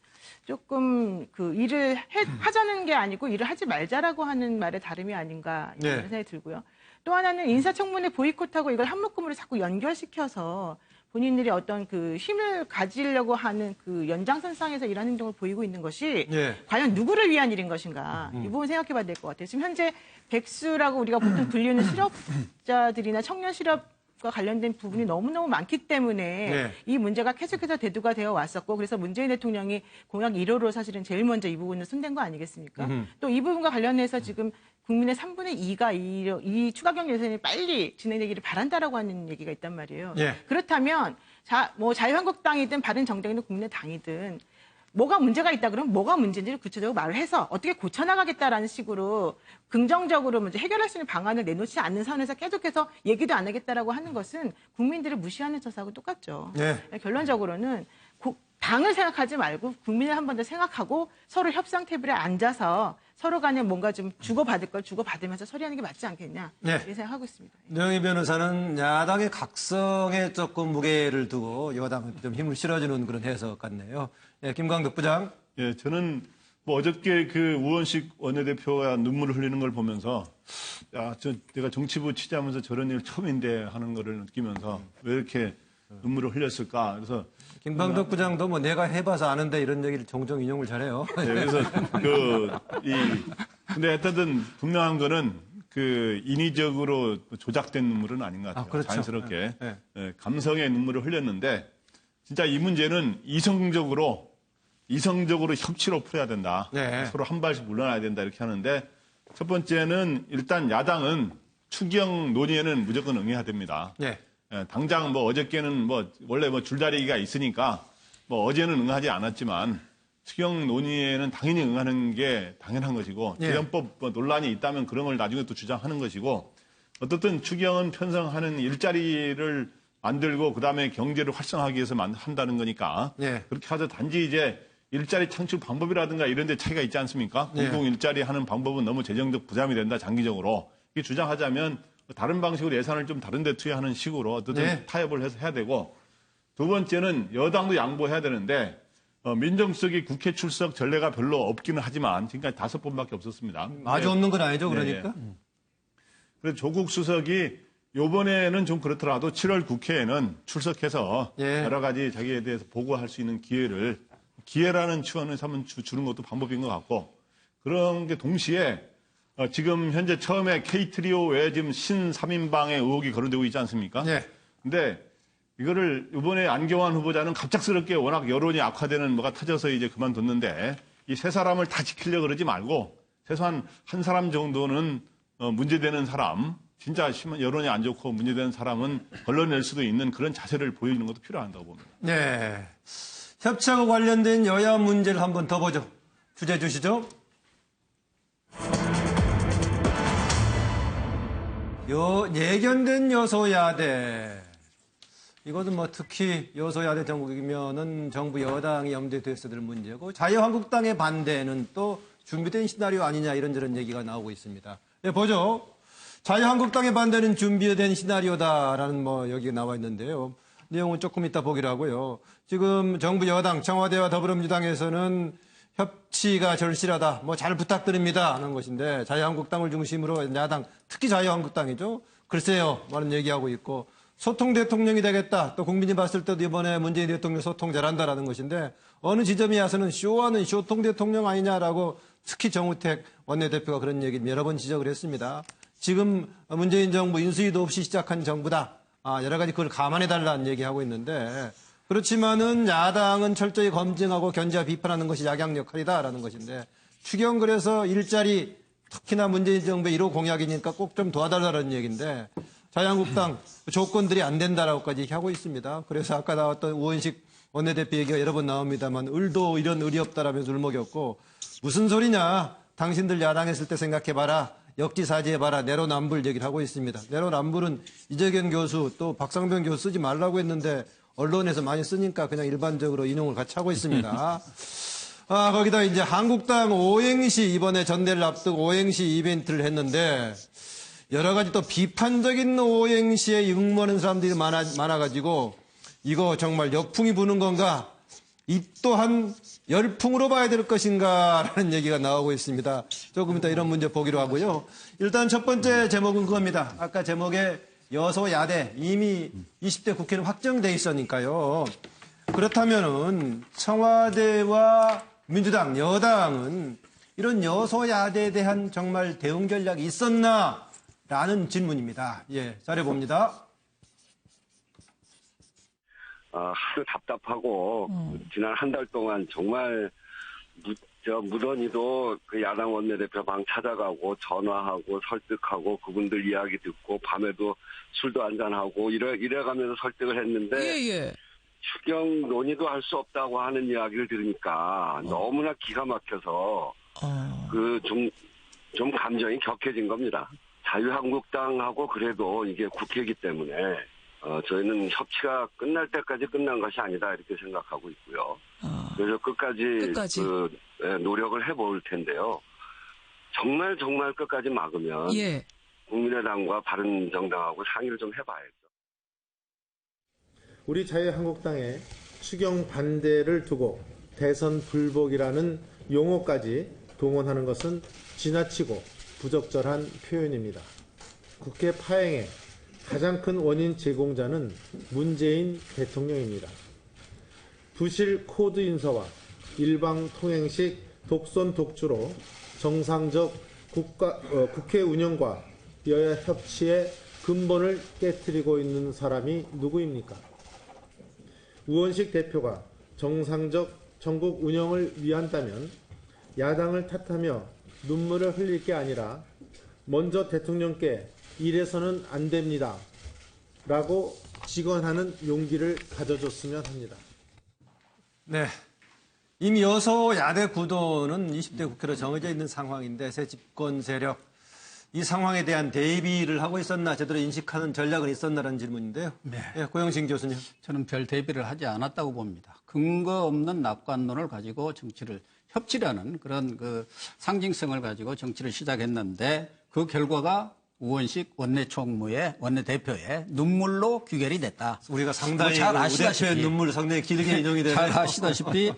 조금 그 일을 하자는 게 아니고 일을 하지 말자라고 하는 말의 다름이 아닌가 이런 생각이 들고요. 또 하나는 인사청문회 보이콧하고 이걸 한묶음으로 자꾸 연결시켜서 본인들이 어떤 그 힘을 가지려고 하는 그 연장선상에서 이런 행동을 보이고 있는 것이 과연 누구를 위한 일인 것인가 이 부분 생각해 봐야 될 것 같아요. 지금 현재 백수라고 우리가 보통 불리는 실업자들이나 청년 실업 과 관련된 부분이 너무너무 많기 때문에 이 문제가 계속해서 대두가 되어 왔었고 그래서 문재인 대통령이 공약 1호로 사실은 제일 먼저 이 부분을 손댄 거 아니겠습니까? 또 이 부분과 관련해서 지금 국민의 3분의 2가 이 추가 경정 예산이 빨리 진행되기를 바란다라고 하는 얘기가 있단 말이에요. 그렇다면 뭐 자유한국당이든 바른정당이든 국민의당이든 뭐가 문제가 있다 그러면 뭐가 문제인지를 구체적으로 말을 해서 어떻게 고쳐나가겠다라는 식으로 긍정적으로 먼저 해결할 수 있는 방안을 내놓지 않는 선에서 계속해서 얘기도 안 하겠다라고 하는 것은 국민들을 무시하는 처사하고 똑같죠. 결론적으로는 당을 생각하지 말고 국민을 한 번 더 생각하고 서로 협상 테이블에 앉아서 서로 간에 뭔가 좀 주고받을 걸 주고받으면서 처리하는 게 맞지 않겠냐 이렇게 생각하고 있습니다. 노영희 변호사는 야당의 각성에 조금 무게를 두고 여당은 좀 힘을 실어주는 그런 해석 같네요. 김광덕 부장. 저는 뭐 어저께 그 우원식 원내대표가 눈물을 흘리는 걸 보면서 내가 정치부 취재하면서 저런 일 처음인데 하는 거를 느끼면서 왜 이렇게 눈물을 흘렸을까. 그래서 김광덕 부장도 뭐 내가 해봐서 아는데 이런 얘기를 종종 인용을 잘해요. 그래서 근데 하여튼 분명한 거는 그 인위적으로 조작된 눈물은 아닌 것 같아요. 그렇죠. 자연스럽게 감성의 눈물을 흘렸는데 진짜 이 문제는 이성적으로 협치로 풀어야 된다. 서로 한 발씩 물러나야 된다 이렇게 하는데 첫 번째는 일단 야당은 추경 논의에는 무조건 응해야 됩니다. 당장 뭐 어저께는 뭐 원래 뭐 줄다리기가 있으니까 뭐 어제는 응하지 않았지만 추경 논의에는 당연히 응하는 게 당연한 것이고 재정법 논란이 있다면 그런 걸 나중에 또 주장하는 것이고 어떻든 추경은 편성하는 일자리를 만들고 그다음에 경제를 활성화하기 위해서 한다는 거니까 그렇게 하자. 단지 이제 일자리 창출 방법이라든가 이런 데 차이가 있지 않습니까? 공공 일자리 하는 방법은 너무 재정적 부담이 된다 장기적으로. 이게 주장하자면 다른 방식으로 예산을 좀 다른 데 투여하는 식으로 어떻든 타협을 해서 해야 되고 두 번째는 여당도 양보해야 되는데 민정수석이 국회 출석 전례가 별로 없기는 하지만 지금까지 5번밖에 없었습니다. 아주 없는 건 아니죠, 그러니까. 그래서 조국 수석이 이번에는 좀 그렇더라도 7월 국회에는 출석해서 여러 가지 자기에 대해서 보고할 수 있는 기회라는 치원을 한번 주는 것도 방법인 것 같고 그런 게 동시에 지금 현재 처음에 K트리오 외에 지금 신 3인방의 의혹이 거론되고 있지 않습니까? 근데 이거를 이번에 안경환 후보자는 갑작스럽게 워낙 여론이 악화되는 뭐가 터져서 이제 그만뒀는데 이 세 사람을 다 지키려고 그러지 말고 최소한 한 사람 정도는 문제되는 사람 진짜 여론이 안 좋고 문제되는 사람은 걸러낼 수도 있는 그런 자세를 보여주는 것도 필요하다고 봅니다. 네. 협치하고 관련된 여야 문제를 한번 더 보죠. 주제 주시죠. 예견된 여소야대. 이것은 뭐 특히 여소야대 정국이면은 정부 여당이 염두에 뒀어야 될 문제고 자유한국당의 반대는 또 준비된 시나리오 아니냐 이런저런 얘기가 나오고 있습니다. 네, 보죠. 자유한국당의 반대는 준비된 시나리오다라는 뭐 여기가 나와 있는데요. 내용은 조금 이따 보기로 하고요. 지금 정부 여당 청와대와 더불어민주당에서는 협치가 절실하다. 뭐 잘 부탁드립니다 하는 것인데 자유한국당을 중심으로 야당 특히 자유한국당이죠. 글쎄요 많은 얘기하고 있고 소통 대통령이 되겠다. 또 국민이 봤을 때도 이번에 문재인 대통령 소통 잘한다라는 것인데 어느 지점에 와서는 쇼하는 쇼통 대통령 아니냐라고 특히 정우택 원내대표가 그런 얘기를 여러 번 지적을 했습니다. 지금 문재인 정부 인수위도 없이 시작한 정부다. 여러 가지 그걸 감안해달라는 얘기하고 있는데 그렇지만은 야당은 철저히 검증하고 견제와 비판하는 것이 야당 역할이다라는 것인데 추경그래서 일자리 특히나 문재인 정부의 1호 공약이니까 꼭 좀 도와달라는 얘기인데 자유한국당 조건들이 안 된다라고까지 하고 있습니다. 그래서 아까 나왔던 우원식 원내대표 얘기가 여러 번 나옵니다만 을도 이런 을이 없다라면서 울먹였고 무슨 소리냐. 당신들 야당했을 때 생각해봐라. 역지사지해봐라. 내로남불 얘기를 하고 있습니다. 내로남불은 이재경 교수 또 박상병 교수 쓰지 말라고 했는데 언론에서 많이 쓰니까 그냥 일반적으로 인용을 같이 하고 있습니다. 거기다 이제 한국당 오행시 이번에 전대를 앞두고 오행시 이벤트를 했는데 여러 가지 또 비판적인 오행시에 응모하는 사람들이 많아가지고 이거 정말 역풍이 부는 건가? 이 또한 열풍으로 봐야 될 것인가라는 얘기가 나오고 있습니다. 조금 이따 이런 문제 보기로 하고요. 일단 첫 번째 제목은 그겁니다. 아까 제목에 여소야대 이미 20대 국회는 확정돼 있으니까요. 그렇다면은 청와대와 민주당, 여당은 이런 여소야대에 대한 정말 대응 전략이 있었나라는 질문입니다. 예, 잘해봅니다. 하도 답답하고 지난 한 달 동안 정말 무던히도 그 야당 원내대표 방 찾아가고 전화하고 설득하고 그분들 이야기 듣고 밤에도 술도 한잔하고 이래가면서 설득을 했는데 추경 논의도 할 수 없다고 하는 이야기를 들으니까 너무나 기가 막혀서 좀 감정이 격해진 겁니다. 자유한국당하고 그래도 이게 국회이기 때문에 저희는 협치가 끝날 때까지 끝난 것이 아니다 이렇게 생각하고 있고요. 그래서 끝까지 노력을 해볼 텐데요. 정말 끝까지 막으면 국민의당과 바른정당하고 상의를 좀 해봐야죠. 우리 자유한국당의 추경 반대를 두고 대선 불복이라는 용어까지 동원하는 것은 지나치고 부적절한 표현입니다. 국회 파행의 가장 큰 원인 제공자는 문재인 대통령입니다. 부실 코드 인사와 일방 통행식 독선 독주로 정상적 국회 운영과 여야 협치의 근본을 깨트리고 있는 사람이 누구입니까? 우원식 대표가 정상적 전국 운영을 위한다면 야당을 탓하며 눈물을 흘릴 게 아니라 먼저 대통령께 이래서는 안 됩니다. 라고 직언하는 용기를 가져줬으면 합니다. 네. 이미 여소야대 구도는 20대 국회로 정해져 있는 상황인데 새 집권 세력 이 상황에 대한 대비를 하고 있었나 제대로 인식하는 전략은 있었나라는 질문인데요. 네. 고영신 교수님. 저는 별 대비를 하지 않았다고 봅니다. 근거 없는 낙관론을 가지고 협치라는 그런 그 상징성을 가지고 정치를 시작했는데 그 결과가 우원식 원내대표의 눈물로 귀결이 됐다. 우리가 상당히 잘 아시다시피 눈물 상당히 길게 인용이 되는 잘 아시다시피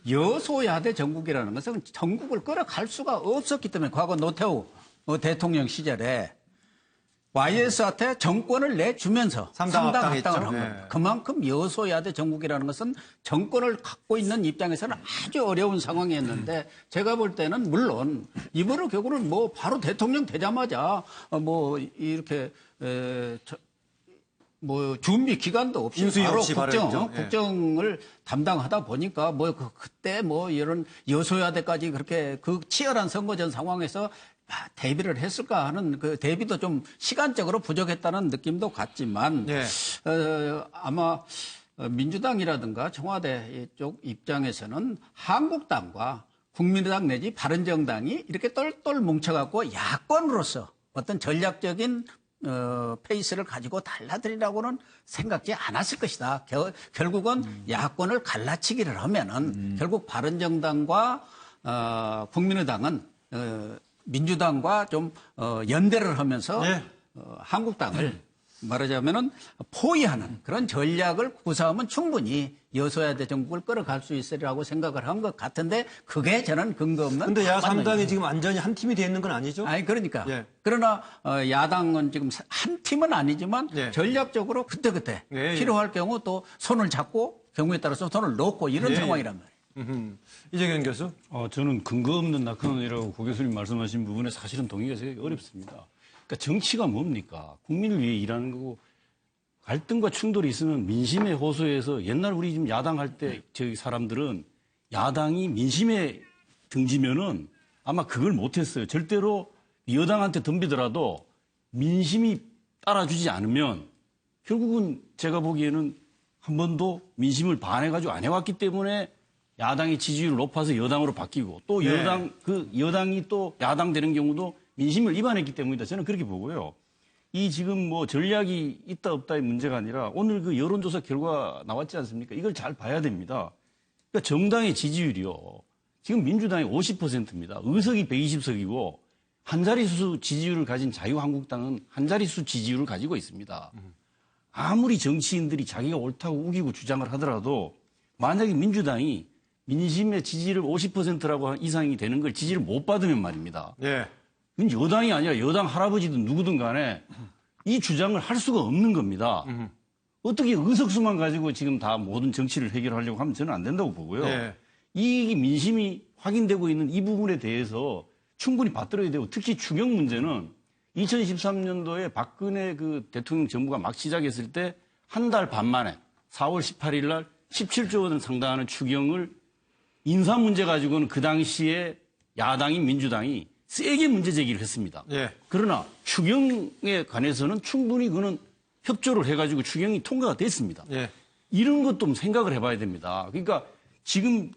여소야대 정국이라는 것은 전국을 끌어갈 수가 없었기 때문에 과거 노태우 대통령 시절에 YS한테 정권을 내주면서 3당 합당을 한 겁니다. 그만큼 여소야대 정국이라는 것은 정권을 갖고 있는 입장에서는 아주 어려운 상황이었는데 제가 볼 때는 물론 이번에 결국은 뭐 바로 대통령 되자마자 이렇게 준비 기간도 없이 바로 국정을 담당하다 보니까 그때 이런 여소야대까지 그렇게 그 치열한 선거전 상황에서 대비를 했을까 하는 그 대비도 좀 시간적으로 부족했다는 느낌도 같지만 아마 민주당이라든가 청와대 쪽 입장에서는 한국당과 국민의당 내지 바른정당이 이렇게 똘똘 뭉쳐갖고 야권으로서 어떤 전략적인 페이스를 가지고 달라들이라고는 생각지 않았을 것이다. 결국은 야권을 갈라치기를 하면은 결국 바른정당과 국민의당은 민주당과 좀 연대를 하면서 한국당을 말하자면은 포위하는 그런 전략을 구사하면 충분히 여소야대 정국을 끌어갈 수 있으리라고 생각을 한 것 같은데 그게 저는 근거 없는. 근데 야3당이 지금 완전히 한 팀이 돼 있는 건 아니죠? 아니 그러니까. 그러나 야당은 지금 한 팀은 아니지만 전략적으로 그때그때 필요할 경우 또 손을 잡고 경우에 따라서 손을 놓고 이런 상황이란 말이에요. 이재경 교수. 저는 근거 없는 낙헌이라고 고 교수님 말씀하신 부분에 사실은 동의가 되게 어렵습니다. 그러니까 정치가 뭡니까? 국민을 위해 일하는 거고 갈등과 충돌이 있으면 민심에 호소해서 옛날 우리 지금 야당 할 때 저희 사람들은 야당이 민심에 등지면은 아마 그걸 못했어요. 절대로 여당한테 덤비더라도 민심이 따라주지 않으면 결국은 제가 보기에는 한 번도 민심을 반해가지고 안 해왔기 때문에 야당의 지지율이 높아서 여당으로 바뀌고 또 여당이 또 야당 되는 경우도 민심을 위반했기 때문이다. 저는 그렇게 보고요. 이 지금 뭐 전략이 있다 없다의 문제가 아니라 오늘 그 여론조사 결과 나왔지 않습니까? 이걸 잘 봐야 됩니다. 그러니까 정당의 지지율이요. 지금 민주당이 50%입니다. 의석이 120석이고 한 자릿수 지지율을 가진 자유한국당은 한 자릿수 지지율을 가지고 있습니다. 아무리 정치인들이 자기가 옳다고 우기고 주장을 하더라도 만약에 민주당이 민심의 지지율 50%라고 이상이 되는 걸 지지를 못 받으면 말입니다. 이건 여당이 아니라 여당 할아버지든 누구든 간에 이 주장을 할 수가 없는 겁니다. 어떻게 의석수만 가지고 지금 다 모든 정치를 해결하려고 하면 저는 안 된다고 보고요. 이 민심이 확인되고 있는 이 부분에 대해서 충분히 받들어야 되고 특히 추경 문제는 2013년도에 박근혜 그 대통령 정부가 막 시작했을 때 한 달 반 만에 4월 18일 날 17조 원 상당하는 추경을 인사 문제 가지고는 그 당시에 야당인 민주당이 세게 문제 제기를 했습니다. 그러나 추경에 관해서는 충분히 그는 협조를 해가지고 추경이 통과가 됐습니다. 이런 것도 생각을 해봐야 됩니다. 그러니까 지금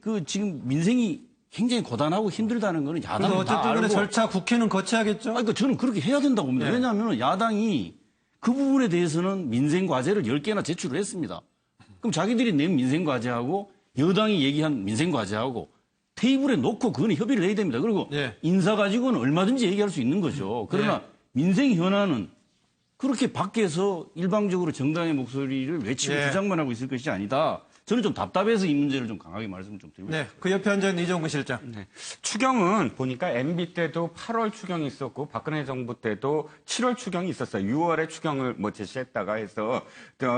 민생이 굉장히 고단하고 힘들다는 거는 야당이 어쨌든 다 알고. 절차 국회는 거쳐야겠죠? 그러니까 저는 그렇게 해야 된다고 봅니다. 왜냐하면 야당이 그 부분에 대해서는 민생 과제를 10개나 제출을 했습니다. 그럼 자기들이 낸 민생 과제하고 여당이 얘기한 민생 과제하고 테이블에 놓고 그건 협의를 해야 됩니다. 그리고 인사 가지고는 얼마든지 얘기할 수 있는 거죠. 그러나 민생 현안은 그렇게 밖에서 일방적으로 정당의 목소리를 외치고 주장만 하고 있을 것이 아니다. 저는 좀 답답해서 이 문제를 좀 강하게 말씀을 좀 드리고 싶습니다. 그 옆에 앉아있는 이정근 실장. 추경은 보니까 MB 때도 8월 추경이 있었고 박근혜 정부 때도 7월 추경이 있었어요. 6월에 추경을 제시했다가 해서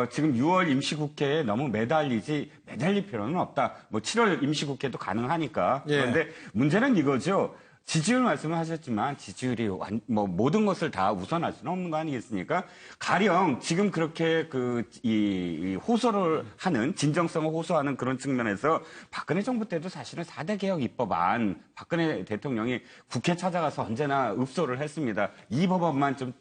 지금 6월 임시국회에 너무 매달릴 필요는 없다. 7월 임시국회도 가능하니까. 그런데 문제는 이거죠. 지지율 말씀을 하셨지만 지지율이 모든 것을 다 우선할 수는 없는 거 아니겠습니까? 가령 지금 그렇게 이 호소를 하는 진정성을 호소하는 그런 측면에서 박근혜 정부 때도 사실은 4대 개혁 입법안 박근혜 대통령이 국회 찾아가서 언제나 읍소를 했습니다. 이 법안만 좀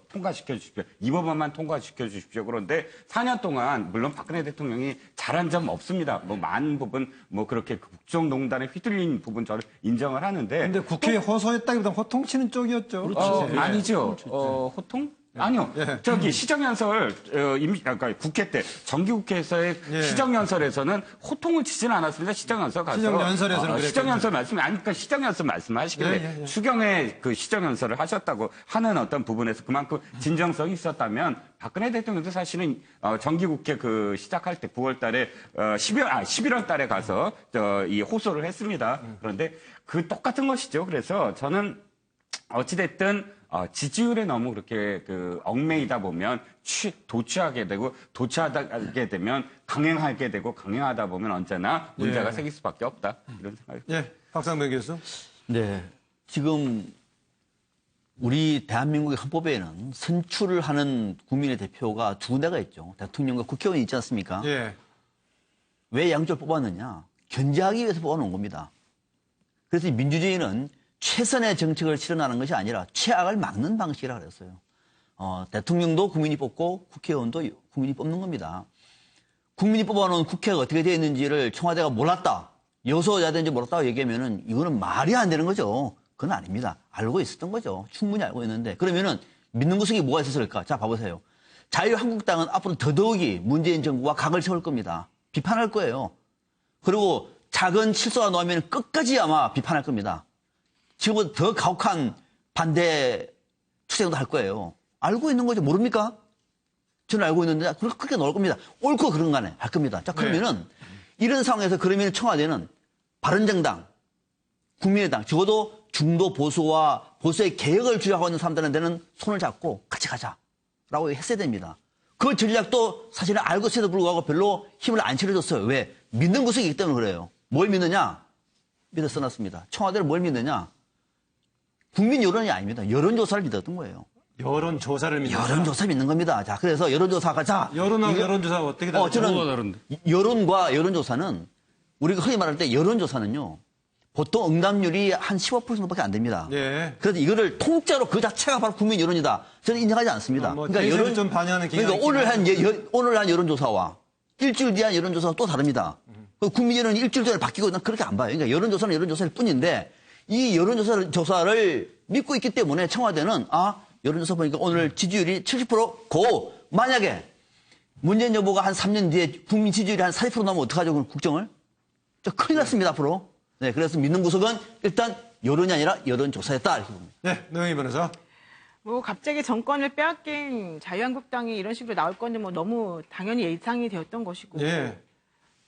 통과시켜 주십시오. 이 법안만 통과시켜 주십시오. 그런데 4년 동안 물론 박근혜 대통령이 잘한 점 없습니다. 많은 부분 그렇게 국정농단에 휘둘린 부분 저는 인정을 하는데. 근데 국회에 호소했다기보다 호통치는 쪽이었죠. 그렇죠. 아니죠. 호통? 아니요. 시정연설, 그러니까 국회 때, 정기국회에서의 시정연설에서는 호통을 치지는 않았습니다. 시정연설 가서. 시정연설에서는 시정연설 그러니까 시정연설 말씀하시길래 추경의 그 시정연설을 하셨다고 하는 어떤 부분에서 그만큼 진정성이 있었다면 박근혜 대통령도 사실은 정기국회 시작할 때 9월 달에 11월 달에 가서 이 호소를 했습니다. 그런데 똑같은 것이죠. 그래서 저는 어찌됐든 지지율에 너무 그렇게 얽매이다 보면 도취하게 되면 강행하게 되고 강행하다 보면 언제나 문제가 생길 수밖에 없다. 이런 생각이. 박상병 교수. 네. 지금 우리 대한민국의 헌법에는 선출을 하는 국민의 대표가 두 군데가 있죠. 대통령과 국회의원이 있지 않습니까? 왜 양쪽을 뽑았느냐? 견제하기 위해서 뽑아놓은 겁니다. 그래서 민주주의는 최선의 정책을 실현하는 것이 아니라 최악을 막는 방식이라 그랬어요. 대통령도 국민이 뽑고 국회의원도 국민이 뽑는 겁니다. 국민이 뽑아놓은 국회가 어떻게 되어 있는지를 청와대가 몰랐다. 여소야대인지 몰랐다고 얘기하면은 이거는 말이 안 되는 거죠. 그건 아닙니다. 알고 있었던 거죠. 충분히 알고 있는데. 그러면은 믿는 구석이 뭐가 있었을까? 자, 봐보세요. 자유한국당은 앞으로 더더욱이 문재인 정부와 각을 세울 겁니다. 비판할 거예요. 그리고 작은 실수가 나오면 끝까지 아마 비판할 겁니다. 지금보다 더 가혹한 반대 투쟁도 할 거예요. 알고 있는 거죠. 모릅니까? 저는 알고 있는데 그렇게 나올 겁니다. 옳고 그런 간에 할 겁니다. 자, 그러면은 이런 상황에서 그러면 청와대는 바른정당, 국민의당, 적어도 중도 보수와 보수의 개혁을 주장하고 있는 사람들한테는 손을 잡고 같이 가자라고 했어야 됩니다. 그 전략도 사실은 알고 있어도 불구하고 별로 힘을 안 실어줬어요. 왜? 믿는 구석이기 때문에 그래요. 뭘 믿느냐? 믿어 써놨습니다. 청와대를 뭘 믿느냐? 국민 여론이 아닙니다. 여론조사를 믿었던 거예요. 여론조사를 믿는 여론조사 믿는 겁니다. 자, 그래서 여론조사가 자. 여론하고 여론조사가 어떻게 다르죠? 저는 여론과 여론조사는 우리가 흔히 말할 때 여론조사는요. 보통 응답률이 한 15%밖에 안 됩니다. 예. 그래서 이거를 통째로 그 자체가 바로 국민 여론이다. 저는 인정하지 않습니다. 그러니까 여론 좀 반영하는 그러니까 오늘 한 여론조사와 일주일 뒤한 여론조사가 또 다릅니다. 국민 여론이 일주일 전에 바뀌고 난 그렇게 안 봐요. 그러니까 여론조사는 여론조사일 뿐인데 이 여론조사를 믿고 있기 때문에 청와대는 여론조사 보니까 오늘 지지율이 70%고 만약에 문재인 정부가 한 3년 뒤에 국민 지지율이 한 40% 나오면 어떡하죠? 그럼 국정을? 큰일 났습니다, 앞으로. 네, 그래서 믿는 구석은 일단 여론이 아니라 여론조사였다. 이렇게 봅니다. 네, 노영희 변호사. 갑자기 정권을 빼앗긴 자유한국당이 이런 식으로 나올 건데 너무 당연히 예상이 되었던 것이고. 예.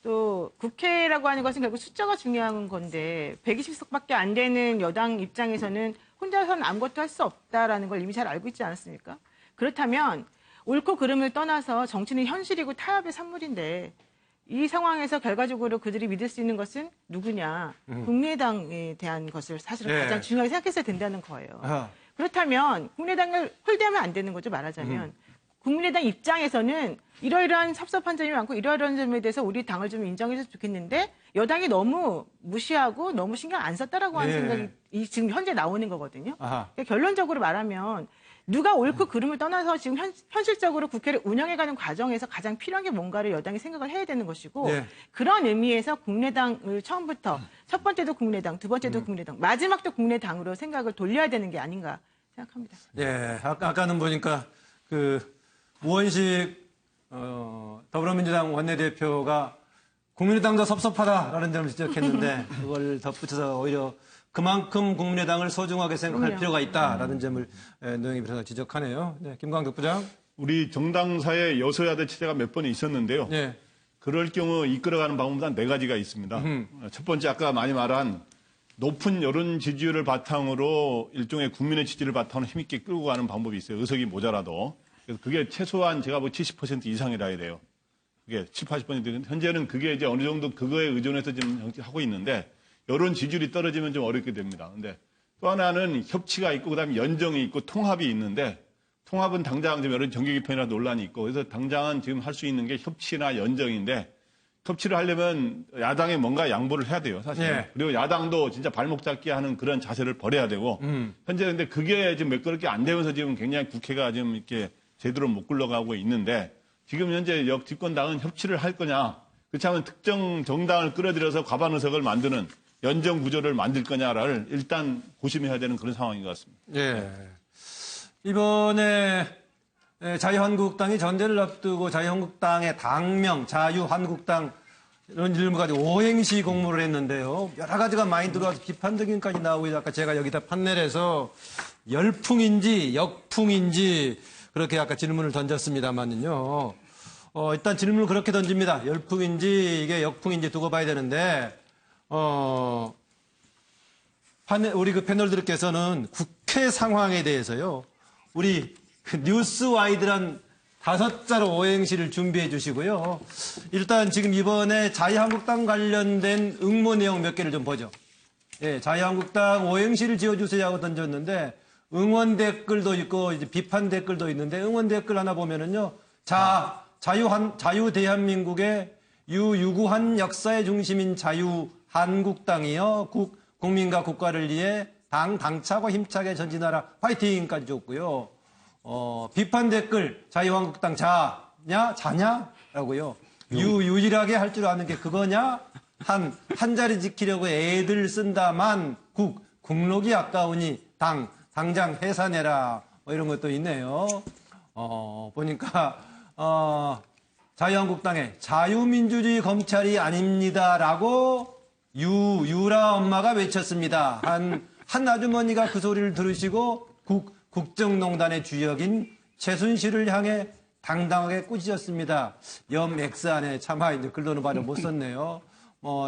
또 국회라고 하는 것은 결국 숫자가 중요한 건데 120석밖에 안 되는 여당 입장에서는 혼자서는 아무것도 할 수 없다라는 걸 이미 잘 알고 있지 않았습니까? 그렇다면 옳고 그름을 떠나서 정치는 현실이고 타협의 산물인데 이 상황에서 결과적으로 그들이 믿을 수 있는 것은 누구냐. 국민의당에 대한 것을 사실은 가장 중요하게 생각했어야 된다는 거예요. 그렇다면 국민의당을 홀대하면 안 되는 거죠, 말하자면. 국민의당 입장에서는 이러이러한 섭섭한 점이 많고 이러이러한 점에 대해서 우리 당을 좀 인정해줬으면 좋겠는데 여당이 너무 무시하고 너무 신경 안 썼다라고 하는 생각이 지금 현재 나오는 거거든요. 그러니까 결론적으로 말하면 누가 옳고 그름을 떠나서 지금 현실적으로 국회를 운영해가는 과정에서 가장 필요한 게 뭔가를 여당이 생각을 해야 되는 것이고 그런 의미에서 국민의당을 처음부터 첫 번째도 국민의당, 두 번째도 국민의당, 마지막도 국민의당으로 생각을 돌려야 되는 게 아닌가 생각합니다. 예, 아까는 보니까 우원식 더불어민주당 원내대표가 국민의당도 섭섭하다라는 점을 지적했는데 그걸 덧붙여서 오히려 그만큼 국민의당을 소중하게 생각할 필요가 있다라는 점을 노영희 변호사가 지적하네요. 네, 김광덕 부장. 우리 정당사에 여소야대 체제가 몇 번 있었는데요. 네. 그럴 경우 이끌어가는 방법은 한 4가지가 있습니다. 첫 번째 아까 많이 말한 높은 여론 지지율을 바탕으로 일종의 국민의 지지를 바탕으로 힘있게 끌고 가는 방법이 있어요. 의석이 모자라도. 그래서 그게 최소한 제가 70% 이상이라 해야 돼요. 그게 70, 80%. 현재는 그게 이제 어느 정도 그거에 의존해서 지금 하고 있는데 여론 지지율이 떨어지면 좀 어렵게 됩니다. 근데 또 하나는 협치가 있고 그다음에 연정이 있고 통합이 있는데 통합은 당장 지금 여러 정계 개편이라 논란이 있고 그래서 당장은 지금 할 수 있는 게 협치나 연정인데 협치를 하려면 야당에 뭔가 양보를 해야 돼요, 사실. 네. 그리고 야당도 진짜 발목 잡기 하는 그런 자세를 버려야 되고 현재 근데 그게 지금 매끄럽게 안 되면서 지금 굉장히 국회가 지금 이렇게 제대로 못 굴러가고 있는데 지금 현재 집권당은 협치를 할 거냐 그렇지 않으면 특정 정당을 끌어들여서 과반 의석을 만드는 연정 구조를 만들 거냐를 일단 고심해야 되는 그런 상황인 것 같습니다. 예. 이번에 자유한국당이 전대를 앞두고 자유한국당의 당명 자유한국당 이런 이름을 가지고 오행시 공모를 했는데요. 여러 가지가 많이 들어와서 비판적인까지 나오고 아까 제가 여기다 판넬에서 열풍인지 역풍인지 그렇게 아까 질문을 던졌습니다만은요. 일단 질문을 그렇게 던집니다. 열풍인지 이게 역풍인지 두고 봐야 되는데 우리 패널들께서는 국회 상황에 대해서요. 우리 뉴스와이드란 5자로 오행시를 준비해 주시고요. 일단 지금 이번에 자유한국당 관련된 응모 내용 몇 개를 좀 보죠. 예, 자유한국당 오행시를 지어주세요 하고 던졌는데 응원 댓글도 있고 이제 비판 댓글도 있는데 응원 댓글 하나 보면은요. 자유 대한민국의 유구한 역사의 중심인 자유한국당이요. 국민과 국가를 위해 당차고 힘차게 전진하라. 파이팅까지 줬고요. 비판 댓글 자유한국당 자냐? 라고요. 유일하게 할 줄 아는 게 그거냐? 한 자리 지키려고 애들 쓴다만 국록이 아까우니 당장 해산해라. 뭐 이런 것도 있네요. 보니까 자유한국당의 자유민주주의 검찰이 아닙니다라고 유라 엄마가 외쳤습니다. 한 아주머니가 그 소리를 들으시고 국정농단의 주역인 최순실을 향해 당당하게 꾸짖었습니다. 염 X 안에 차마 이제 글로는 바로 못 썼네요.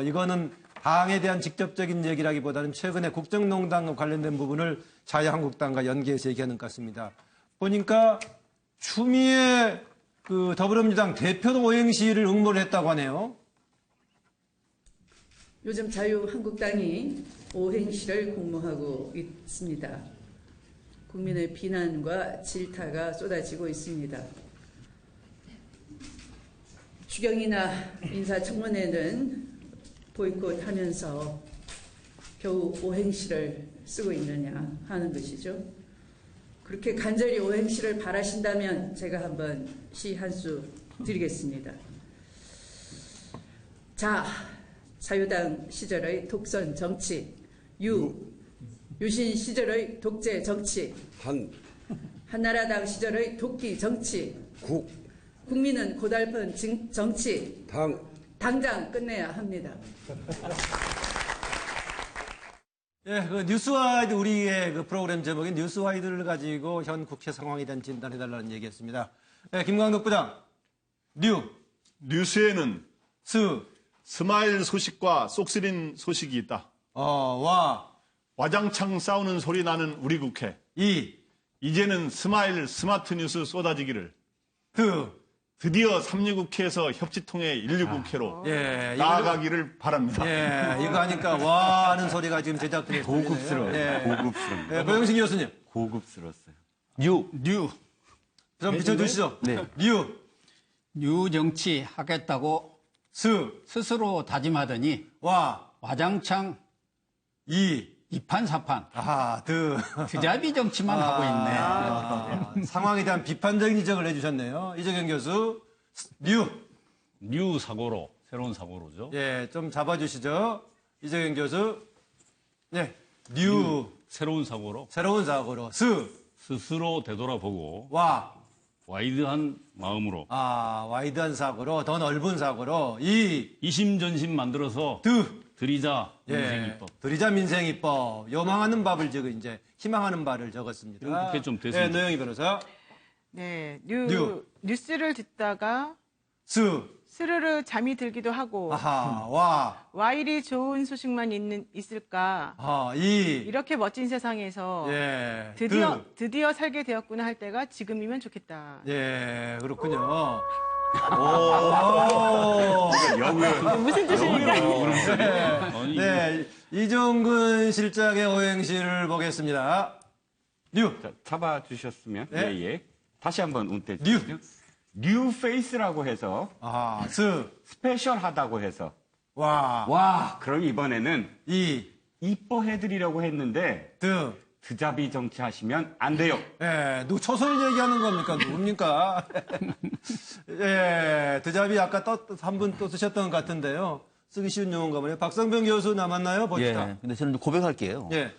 이거는 당에 대한 직접적인 얘기라기보다는 최근에 국정농단과 관련된 부분을 자유한국당과 연계해서 얘기하는 것 같습니다. 보니까 추미애 그 더불어민주당 대표도 오행시를 응모를 했다고 하네요. 요즘 자유한국당이 오행시를 공모하고 있습니다. 국민의 비난과 질타가 쏟아지고 있습니다. 추경이나 인사청문회는 보이콧하면서 겨우 오행시를 쓰고 있느냐 하는 것이죠. 그렇게 간절히 오행시를 바라신다면 제가 한번 시 한 수 드리겠습니다. 자, 자유당 시절의 독선 정치, 유신 시절의 독재 정치, 한나라당 시절의 독기 정치, 국민은 고달픈 정치, 당장 끝내야 합니다. 예, 그 뉴스와이드 우리의 그 프로그램 제목인 뉴스와이드를 가지고 현 국회 상황에 대한 진단해달라는 얘기였습니다. 예, 김광덕 부장, 뉴스에는 스마일 소식과 쏙쓰린 소식이 있다. 와장창 싸우는 소리 나는 우리 국회. 이제는 스마일 스마트 뉴스 쏟아지기를. 드디어 3.6국회에서 협치통의 1.6국회로 나아가기를 바랍니다. 예, 이거 하니까 와 하는 소리가 지금 제작진에 고급스러워요. 고급스러워요. 고영식 교수님. 고급스러웠어요. 좀 비춰주시죠. 네. 뉴 정치 하겠다고 스스로 다짐하더니 와장창 이판사판 드자비 정치만 하고 있네. 상황에 대한 비판적인 지적을 해주셨네요. 이정현 교수. 뉴 사고로, 새로운 사고로죠. 예, 좀 잡아주시죠. 이정현 교수. 네. 새로운 사고로. 스스로 되돌아보고. 와이드한 마음으로. 와이드한 사고로, 더 넓은 사고로. 이심전심 만들어서. 드리자 민생입법. 드리자 민생입법. 요망하는 밥을 이제 희망하는 바를 적었습니다. 이렇게 좀 됐습니다. 네, 노영희 변호사. 네, 뉴스를 듣다가 스르르 잠이 들기도 하고. 와일이 좋은 소식만 있을까. 이렇게 멋진 세상에서 드디어 살게 되었구나 할 때가 지금이면 좋겠다. 예, 그렇군요. 무슨 뜻입니까? 네, 이종근 실장의 오행시를 보겠습니다. 자, 잡아주셨으면 예. 다시 한번 운때 뉴 페이스라고 해서 스페셜하다고 해서 그럼 이번에는 이뻐해드리려고 했는데 드자비 정치하시면 안 돼요. 예, 초선을 얘기하는 겁니까? 누굽니까? 예, 드자비 아까 한 분 또 쓰셨던 것 같은데요. 쓰기 쉬운 용어인가 보네요. 박성병 교수 남았나요? 봅시다. 예, 근데 저는 고백할게요. 예.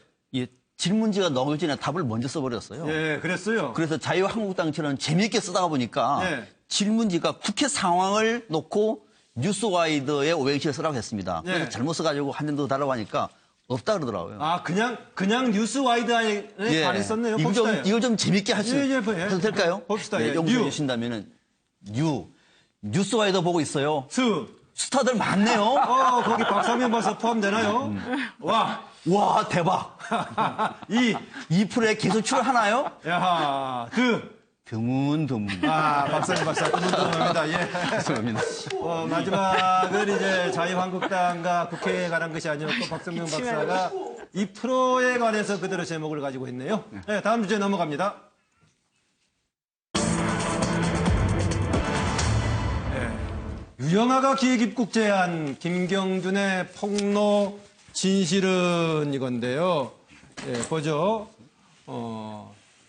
질문지가 너무 전에 답을 먼저 써버렸어요. 예, 그랬어요. 그래서 자유한국당처럼 재미있게 쓰다가 보니까 질문지가 국회 상황을 놓고 뉴스와이드에 오행시를 쓰라고 했습니다. 그래서 잘못 써가지고 한 년 더 달라고 하니까 없다 그러더라고요. 그냥 뉴스와이드에 관했었네요. 이걸 좀 재밌게 해도 될까요? 봅시다. 네, 용서해 주신다면은 뉴스와이드 보고 있어요. 스타들 많네요. 거기 박상면 박사 포함되나요? 와, 대박. 이 프로에 계속 출연하나요? 드문. 박상면 박사 드문드문합니다. 예. 죄송합니다. 마지막은 이제 자유한국당과 국회에 관한 것이 아니었고 박성명 박사가 이 프로에 관해서 그대로 제목을 가지고 있네요. 네, 다음 주제 넘어갑니다. 유영아가 기획입국 제안 김경준의 폭로 진실은 이건데요. 예, 보죠.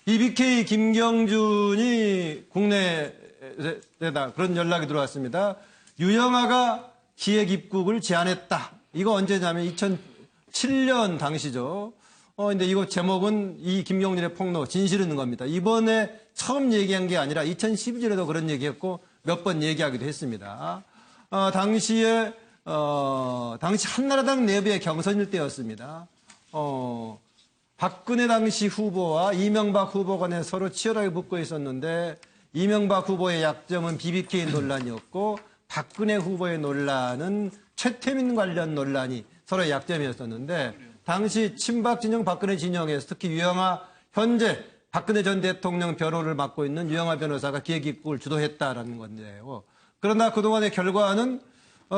BBK 김경준이 국내에다 그런 연락이 들어왔습니다. 유영아가 기획 입국을 제안했다. 이거 언제냐면 2007년 당시죠. 근데 이거 제목은 이 김경준의 폭로, 진실은 겁니다. 이번에 처음 얘기한 게 아니라 2012년에도 그런 얘기했고 몇 번 얘기하기도 했습니다. 당시 한나라당 내부의 경선일 때였습니다. 박근혜 당시 후보와 이명박 후보 간에 서로 치열하게 붙고 있었는데 이명박 후보의 약점은 BBK 논란이었고 박근혜 후보의 논란은 최태민 관련 논란이 서로의 약점이었었는데 당시 친박 진영 박근혜 진영에서 특히 유영아 현재 박근혜 전 대통령 변호를 맡고 있는 유영아 변호사가 기획 입국을 주도했다라는 건데요. 그러나 그동안의 결과는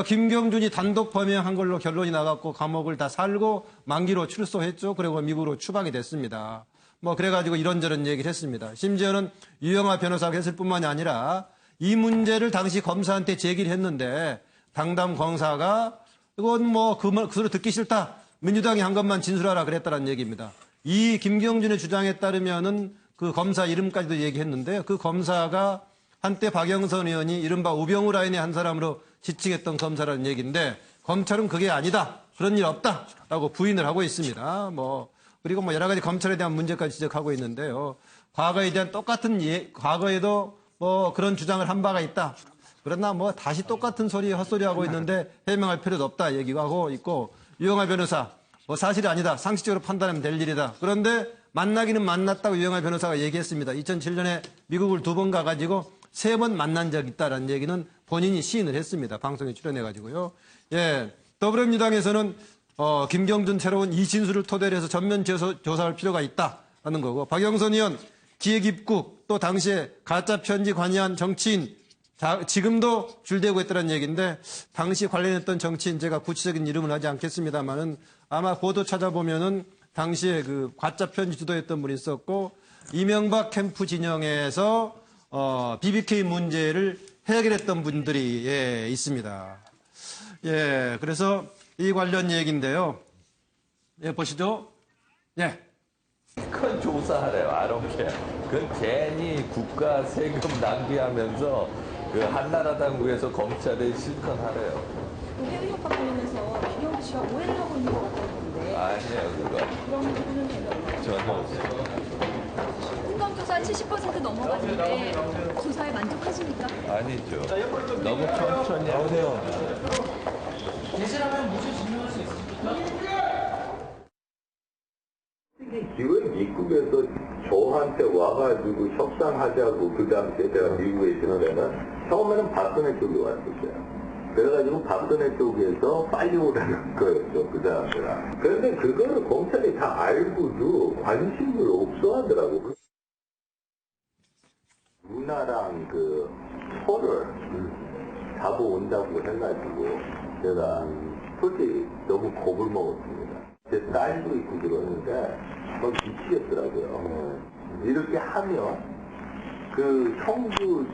김경준이 단독 범행한 걸로 결론이 나갔고 감옥을 다 살고 만기로 출소했죠. 그리고 미국으로 추방이 됐습니다. 그래가지고 이런저런 얘기를 했습니다. 심지어는 유영아 변호사가 했을 뿐만이 아니라 이 문제를 당시 검사한테 제기를 했는데 당담 검사가 이건 그 소리 듣기 싫다. 민주당이 한 것만 진술하라 그랬다는 얘기입니다. 이 김경준의 주장에 따르면은 그 검사 이름까지도 얘기했는데 그 검사가 한때 박영선 의원이 이른바 우병우 라인의 한 사람으로 지칭했던 검사라는 얘기인데 검찰은 그게 아니다. 그런 일 없다라고 부인을 하고 있습니다. 그리고 여러 가지 검찰에 대한 문제까지 지적하고 있는데요. 과거에 대한 과거에도 그런 주장을 한 바가 있다. 그러나 다시 똑같은 소리 헛소리 하고 있는데 해명할 필요도 없다 얘기하고 있고 유영아 변호사 사실이 아니다. 상식적으로 판단하면 될 일이다. 그런데 만나기는 만났다고 유영아 변호사가 얘기했습니다. 2007년에 미국을 2번 가가지고 3번 만난 적이 있다라는 얘기는 본인이 시인을 했습니다. 방송에 출연해가지고요. 예, 더불어민주당에서는 김경준 새로운 이 진술을 토대로 해서 전면 조사할 필요가 있다라는 거고 박영선 의원 기획 입국 또 당시에 가짜 편지 관여한 정치인 지금도 줄대고 있다는 얘기인데 당시 관련했던 정치인 제가 구체적인 이름은 하지 않겠습니다만은 아마 보도 찾아보면은 당시에 그 가짜 편지 주도했던 분이 있었고 이명박 캠프 진영에서 BBK 문제를 해결했던 분들이 있습니다. 예, 그래서 이 관련 얘기인데요. 예, 보시죠. 예. 큰 조사하래요. I don't care. 그건 괜히 국가 세금 낭비하면서 그 한나라당 위에서 검찰에 실컷하래요. 해외 협박 관련해서 김영주 씨가 오해를 하고 있는 것 같다는데. 아니에요, 그거. 그런 부분은 되나요? 전혀 없어요. 흥정조사 70% 넘어갔는데 조사에 만족하십니까? 아니죠. 너무 천천히 하세요. 계시라면 무슨 질문할 수 있습니까? 지금 미국에서 저한테 와가지고 협상하자고 그 당시에 제가 미국에 있을 때는 처음에는 박근혜 쪽이 왔었어요. 그래가지고 박근혜 쪽에서 빨리 오라는 거였죠, 그 사람들은. 그런데 그거를 검찰이 다 알고도 관심을 없어하더라고. 누나랑 그 서를 잡아온다고 해가지고 제가 솔직히 너무 겁을 먹었습니다. 제 딸도 있고 그러는데 막 미치겠더라고요. 이렇게 하면 그 형도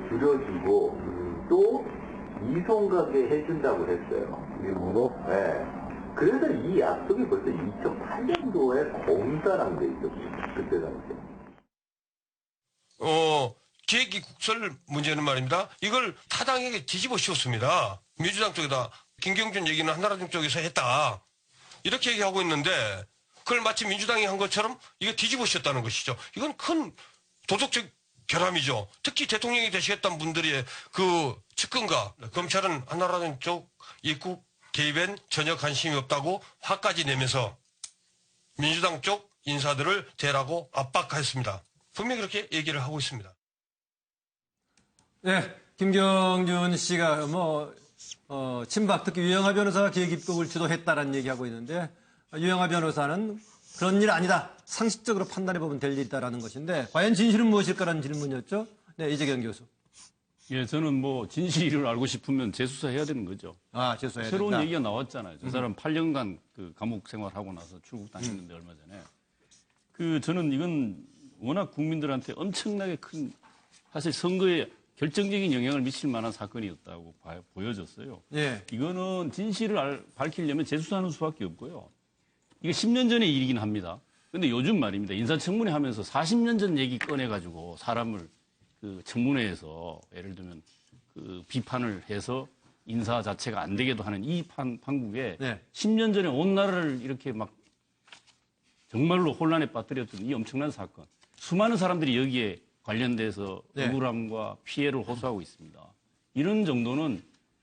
줄여주고 또 이송가게 해준다고 했어요. 미국으로? 네. 그래서 이 약속이 벌써 2008년도에 검사랑 돼 있었어요. 그때 당시에. 기획 입국설 문제는 말입니다. 이걸 타당에게 뒤집어 씌웠습니다. 민주당 쪽에다 김경준 얘기는 한나라당 쪽에서 했다. 이렇게 얘기하고 있는데 그걸 마치 민주당이 한 것처럼 이거 뒤집어 씌웠다는 것이죠. 이건 큰 도덕적 결함이죠. 특히 대통령이 되시겠다는 분들의 그 측근과 검찰은 한나라당 쪽 입국 개입엔 전혀 관심이 없다고 화까지 내면서 민주당 쪽 인사들을 대라고 압박했습니다. 분명히 그렇게 얘기를 하고 있습니다. 네, 김경준 씨가 친박 특히 유영아 변호사가 기획 입국을 주도했다라는 얘기하고 있는데 유영아 변호사는 그런 일 아니다. 상식적으로 판단해보면 될 일이다라는 것인데 과연 진실은 무엇일까라는 질문이었죠. 네, 이재경 교수. 예, 저는 진실을 알고 싶으면 재수사해야 되는 거죠. 재수사해야 새로운 된다. 얘기가 나왔잖아요. 저 사람 8년간 그 감옥 생활하고 나서 출국 당했는데 얼마 전에. 저는 이건 워낙 국민들한테 엄청나게 큰 사실 선거에 결정적인 영향을 미칠 만한 사건이었다고 보여졌어요. 예. 이거는 진실을 밝히려면 재수사하는 수밖에 없고요. 이게 10년 전의 일이긴 합니다. 근데 요즘 말입니다. 인사청문회 하면서 40년 전 얘기 꺼내가지고 사람을 그 청문회에서 예를 들면 그 비판을 해서 인사 자체가 안 되게도 하는 이 판국에 10년 전에 온 나라를 이렇게 막 정말로 혼란에 빠뜨렸던 이 엄청난 사건. 수많은 사람들이 여기에 관련돼서 억울함과 피해를 호소하고 있습니다. 이런 정도는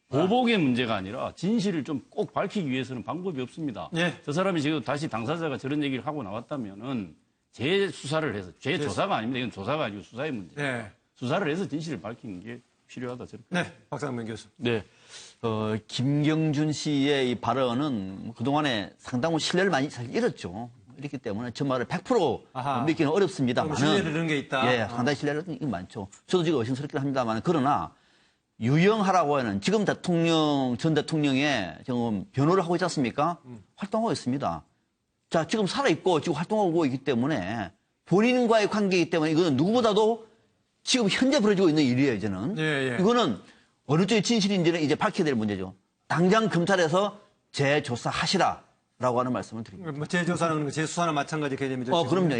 보복의 문제가 아니라 진실을 좀 꼭 밝히기 위해서는 방법이 없습니다. 저 사람이 지금 다시 당사자가 저런 얘기를 하고 나왔다면은 재수사를 해서 재조사가 아닙니다. 이건 조사가 아니고 수사의 문제입니다. 수사를 해서 진실을 밝히는 게 필요하다. 저렇게. 박상면 교수. 네. 김경준 씨의 이 발언은 그동안에 상당히 신뢰를 많이 잘 잃었죠. 이렇기 때문에 저 말을 100% 믿기는 어렵습니다만. 신뢰를 잃은 게 있다. 예, 상당히 신뢰를 잃은 게 많죠. 저도 지금 의심스럽긴 합니다만, 그러나 유영하라고 하는 지금 전 대통령의 지금 변호를 하고 있지 않습니까? 활동하고 있습니다. 자, 지금 살아있고 지금 활동하고 있기 때문에 본인과의 관계이기 때문에 이거는 누구보다도 지금 현재 벌어지고 있는 일이에요, 이제는. 이거는 어느 쪽의 진실인지는 이제 밝혀야 될 문제죠. 당장 검찰에서 재조사하시라라고 하는 말씀을 드립니다. 뭐 재조사는 재수사나 마찬가지 개념이죠. 그럼요.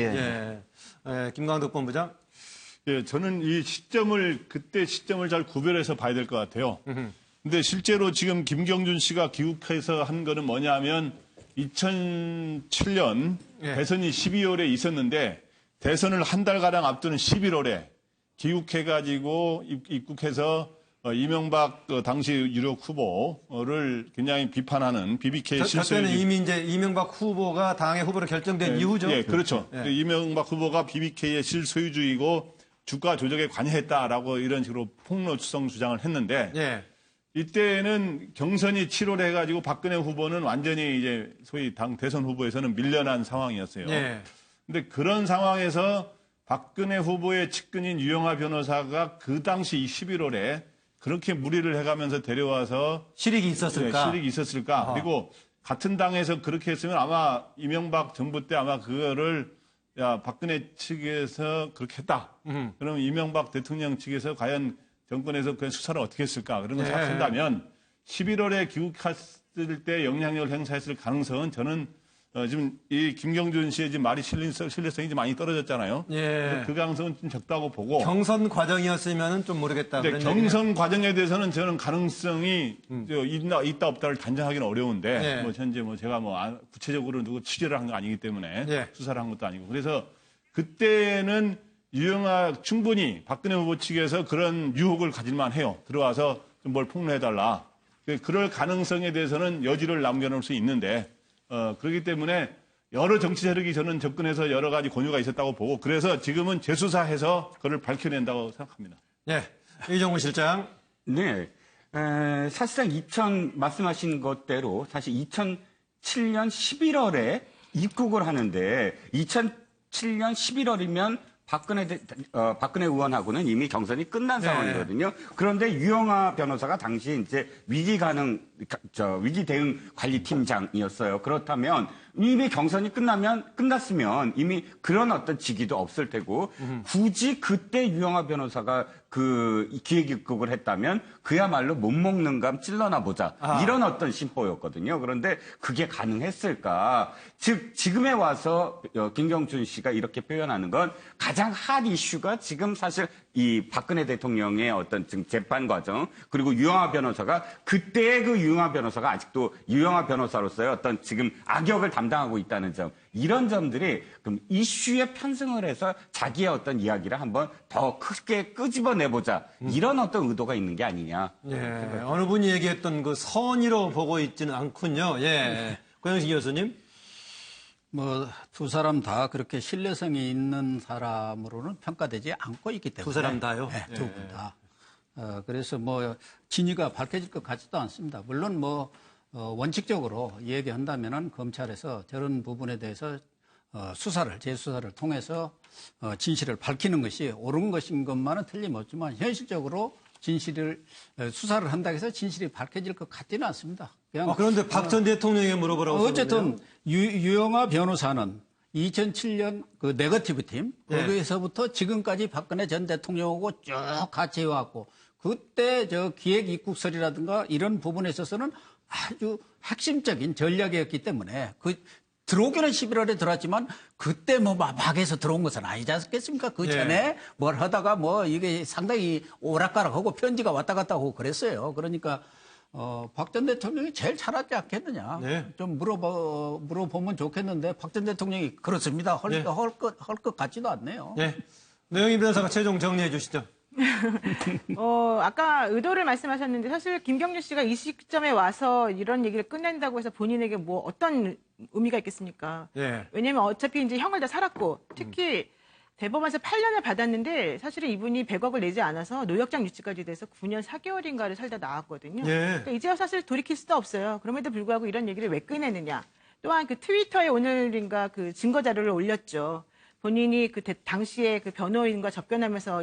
김광덕 본부장. 예, 저는 이 그때 시점을 잘 구별해서 봐야 될 것 같아요. 근데 실제로 지금 김경준 씨가 귀국해서 한 거는 뭐냐면 2007년 대선이 12월에 있었는데 대선을 한 달가량 앞두는 11월에 귀국해가지고 입국해서 이명박 당시 유력 후보를 굉장히 비판하는 BBK 실세. 그때는 이미 이제 이명박 후보가 당의 후보로 결정된 이후죠. 예, 그렇죠. 이명박 후보가 BBK의 실소유주의고 주가 조작에 관여했다라고 이런 식으로 폭로성 주장을 했는데 이때는 경선이 7월에 해가지고 박근혜 후보는 완전히 이제 소위 당 대선 후보에서는 밀려난 상황이었어요. 근데 그런 상황에서 박근혜 후보의 측근인 유영하 변호사가 그 당시 11월에 그렇게 무리를 해가면서 데려와서 실익이 있었을까? 그리고 같은 당에서 그렇게 했으면 아마 이명박 정부 때 아마 그거를 박근혜 측에서 그렇게 했다. 그럼 이명박 대통령 측에서 과연 정권에서 그 수사를 어떻게 했을까? 그런 걸 생각한다면 11월에 귀국했을 때 영향력을 행사했을 가능성은 저는 지금 이 김경준 씨의 지금 말이 신뢰성이 좀 많이 떨어졌잖아요. 그 가능성은 좀 적다고 보고. 경선 과정이었으면 좀 모르겠다. 네, 경선 과정에 대해서는 저는 가능성이 있다 없다를 단정하기는 어려운데 뭐 현재 뭐 제가 뭐 구체적으로 누구 취재를 한 거 아니기 때문에 수사를 한 것도 아니고 그래서 그때는 충분히 박근혜 후보 측에서 그런 유혹을 가질만 해요. 들어와서 좀 뭘 폭로해달라. 그럴 가능성에 대해서는 여지를 남겨놓을 수 있는데. 그렇기 때문에 여러 정치 세력이 저는 접근해서 여러 가지 권유가 있었다고 보고 그래서 지금은 재수사해서 그걸 밝혀낸다고 생각합니다. 이정훈 실장. 네. 사실상 말씀하신 것대로 사실 2007년 11월에 입국을 하는데 2007년 11월이면 박근혜 의원하고는 이미 경선이 끝난 상황이거든요. 그런데 유영하 변호사가 당시 이제 위기 대응 관리팀장이었어요. 그렇다면 이미 경선이 끝났으면 이미 그런 어떤 직위도 없을 테고 굳이 그때 유영하 변호사가 그 기획 입국을 했다면 그야말로 못 먹는 감 찔러나 보자. 이런 어떤 심보였거든요. 그런데 그게 가능했을까? 즉 지금에 와서 김경준 씨가 이렇게 표현하는 건 가장 핫 이슈가 지금 사실 이 박근혜 대통령의 어떤 지금 재판 과정 그리고 유영하 변호사가 그때의 그 유영하 변호사가 아직도 유영하 변호사로서의 어떤 지금 악역을 담당하고 있다는 점 이런 점들이 그럼 이슈에 편승을 해서 자기의 어떤 이야기를 한번 더 크게 끄집어내보자 이런 어떤 의도가 있는 게 아니냐. 어느 분이 얘기했던 그 선의로 보고 있지는 않군요. 고영식 교수님. 두 사람 다 그렇게 신뢰성이 있는 사람으로는 평가되지 않고 있기 때문에. 두 사람 다요? 네, 두 분 다. 그래서 진위가 밝혀질 것 같지도 않습니다. 물론 원칙적으로 얘기한다면은 검찰에서 저런 부분에 대해서 재수사를 통해서 진실을 밝히는 것이 옳은 것인 것만은 틀림없지만 현실적으로 수사를 한다고 해서 진실이 밝혀질 것 같지는 않습니다. 그런데 박 전 대통령에게 물어보라고. 어쨌든 유영하 변호사는 2007년 그 네거티브 팀 거기에서부터 지금까지 박근혜 전 대통령하고 쭉 같이 해왔고 그때 기획 입국설이라든가 이런 부분에 있어서는 아주 핵심적인 전략이었기 때문에 들어오기는 11월에 들어왔지만 그때 뭐 막 해서 들어온 것은 아니지 않겠습니까? 그 전에 뭘 하다가 뭐 이게 상당히 오락가락하고 편지가 왔다 갔다 하고 그랬어요. 그러니까 박 전 대통령이 제일 잘하지 않겠느냐. 좀 물어보면 좋겠는데 박 전 대통령이 그렇습니다. 할 것 같지도 않네요. 노영희 변호사가 최종 정리해 주시죠. 아까 의도를 말씀하셨는데 사실 김경준 씨가 이 시점에 와서 이런 얘기를 끝낸다고 해서 본인에게 뭐 어떤 의미가 있겠습니까? 왜냐면 어차피 이제 형을 다 살았고 특히 대법원에서 8년을 받았는데 사실은 이분이 100억을 내지 않아서 노역장 유치까지 돼서 9년 4개월인가를 살다 나왔거든요. 그러니까 이제 사실 돌이킬 수도 없어요. 그럼에도 불구하고 이런 얘기를 왜 꺼내느냐. 또한 그 트위터에 오늘인가 그 증거 자료를 올렸죠. 본인이 그 당시에 그 변호인과 접견하면서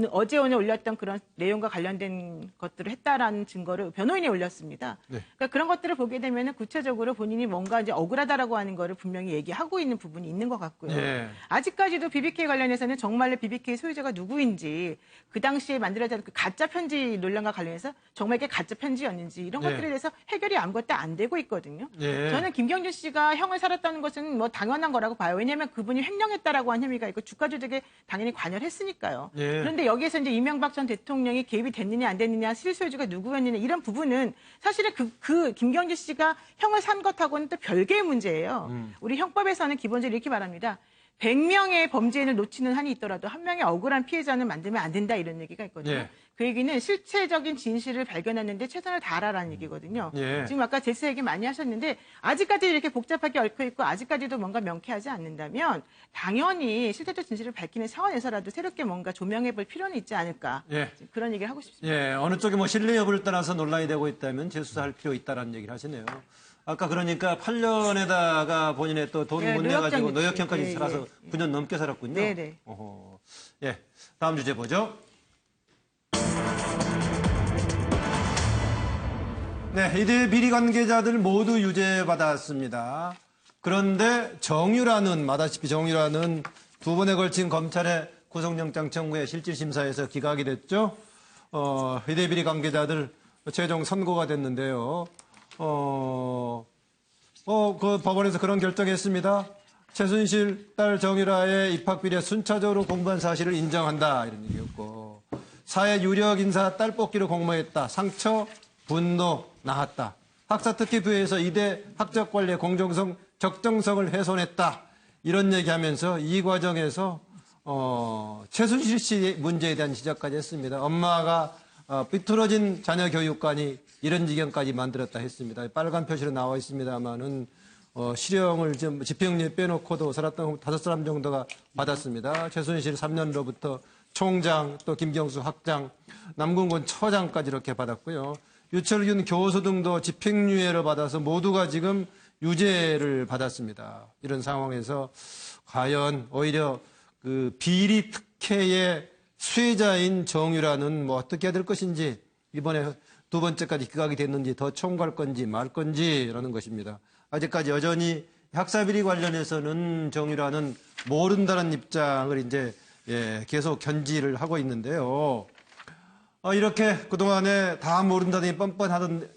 어제 오늘 올렸던 그런 내용과 관련된 것들을 했다라는 증거를 변호인이 올렸습니다. 그러니까 그런 것들을 보게 되면은 구체적으로 본인이 뭔가 이제 억울하다라고 하는 거를 분명히 얘기하고 있는 부분이 있는 것 같고요. 아직까지도 BBK 관련해서는 정말로 BBK 소유자가 누구인지 그 당시에 만들어진 그 가짜 편지 논란과 관련해서 정말 이게 가짜 편지였는지 이런 것들에 대해서 해결이 아무것도 안 되고 있거든요. 저는 김경준 씨가 형을 살았다는 것은 뭐 당연한 거라고 봐요. 왜냐하면 그분이 횡령했다라고 한 혐의가 있고 주가 조작에 당연히 관여를 했으니까요. 그런데 여기에서 이제 이명박 전 대통령이 개입이 됐느냐 안 됐느냐 실소유주가 누구였느냐 이런 부분은 사실은 그 김경준 씨가 형을 산 것하고는 또 별개의 문제예요. 우리 형법에서는 기본적으로 이렇게 말합니다. 100명의 범죄인을 놓치는 한이 있더라도 한 명의 억울한 피해자는 만들면 안 된다 이런 얘기가 있거든요. 그 얘기는 실체적인 진실을 발견하는데 최선을 다하라는 얘기거든요. 지금 아까 제스 얘기 많이 하셨는데 아직까지 이렇게 복잡하게 얽혀 있고 아직까지도 뭔가 명쾌하지 않는다면 당연히 실체적 진실을 밝히는 차원에서라도 새롭게 뭔가 조명해 볼 필요는 있지 않을까. 그런 얘기를 하고 싶습니다. 어느 쪽이 뭐 신뢰 여부를 떠나서 논란이 되고 있다면 재수사할 필요 있다라는 얘기를 하시네요. 아까 그러니까 8년에다가 본인의 또 돈을 못 내가지고 노역형까지 살아서 9년 넘게 살았군요. 다음 주제 보죠. 이대 비리 관계자들 모두 유죄받았습니다. 그런데 마다시피 정유라는 두 번에 걸친 검찰의 구속영장 청구의 실질심사에서 기각이 됐죠. 이대 비리 관계자들 최종 선고가 됐는데요. 그 법원에서 그런 결정했습니다. 최순실 딸 정유라의 입학비리에 순차적으로 공부한 사실을 인정한다. 이런 얘기였고. 사회 유력 인사 딸 뽑기로 공모했다. 상처, 분노, 나았다. 학사특기부에서 이대 학적 관리의 공정성, 적정성을 훼손했다. 이런 얘기하면서 이 과정에서 최순실 씨 문제에 대한 지적까지 했습니다. 엄마가 삐뚤어진 자녀 교육관이 이런 지경까지 만들었다 했습니다. 빨간 표시로 나와 있습니다만은 실형을 좀 집행유예 빼놓고도 살았던 5사람 정도가 받았습니다. 최순실 3년로부터 총장, 또 김경수 학장, 남궁곤 처장까지 이렇게 받았고요. 유철균 교수 등도 집행유예를 받아서 모두가 지금 유죄를 받았습니다. 이런 상황에서 과연 오히려 그 비리 특혜의 수혜자인 정유라는 뭐 어떻게 해야 될 것인지 이번에 두 번째까지 기각이 됐는지 더 청구할 건지 말 건지라는 것입니다. 아직까지 여전히 학사비리 관련해서는 정유라는 모른다는 입장을 이제 계속 견지를 하고 있는데요. 이렇게 그동안에 다 모른다더니 뻔뻔하던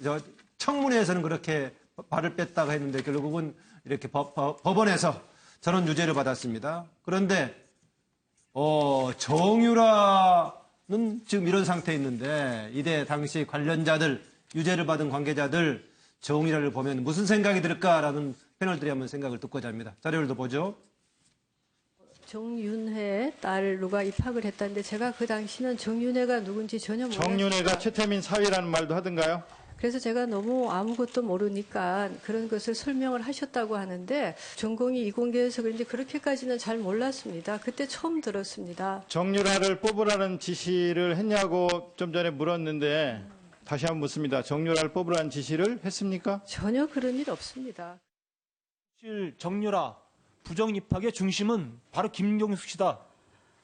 청문회에서는 그렇게 발을 뺐다가 했는데 결국은 이렇게 법원에서 저는 유죄를 받았습니다. 그런데 정유라는 지금 이런 상태에 있는데 이때 당시 관련자들, 유죄를 받은 관계자들 정유라를 보면 무슨 생각이 들까라는 패널들이 한번 생각을 듣고자 합니다. 자료를 더 보죠. 정윤회 딸 누가 입학을 했다는데 제가 그 당시는 정윤회가 누군지 전혀 몰랐어요. 정윤회가 최태민 사위라는 말도 하던가요? 그래서 제가 너무 아무것도 모르니까 그런 것을 설명을 하셨다고 하는데 전공이 이공계여서 그런지 그렇게까지는 잘 몰랐습니다. 그때 처음 들었습니다. 정유라를 뽑으라는 지시를 했냐고 좀 전에 물었는데 다시 한번 묻습니다. 정유라를 뽑으라는 지시를 했습니까? 전혀 그런 일 없습니다. 정유라 부정 입학의 중심은 바로 김경수 씨다.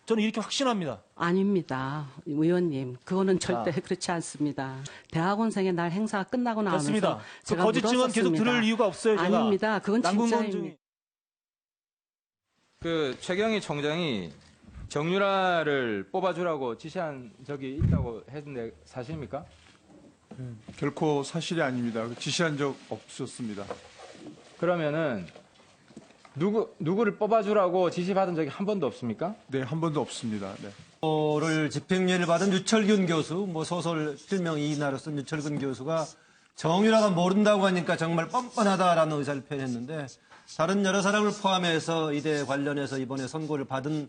저는 이렇게 확신합니다. 아닙니다. 의원님. 그거는 절대 그렇지 않습니다. 대학원생의 날 행사가 끝나고 나면서 됐습니다. 제가 그 거짓증은 계속 들을 이유가 없어요. 제가. 아닙니다. 그건 진짜입니다. 그 최경희 총장이 정유라를 뽑아주라고 지시한 적이 있다고 했는데 사실입니까? 결코 사실이 아닙니다. 지시한 적 없었습니다. 그러면은 누구를 뽑아주라고 지시받은 적이 한 번도 없습니까? 네, 한 번도 없습니다. 네. 를 집행유예를 받은 유철균 교수, 뭐 소설 필명 이인하로 쓴 유철균 교수가 정유라가 모른다고 하니까 정말 뻔뻔하다라는 의사를 표현했는데 다른 여러 사람을 포함해서 이대 관련해서 이번에 선고를 받은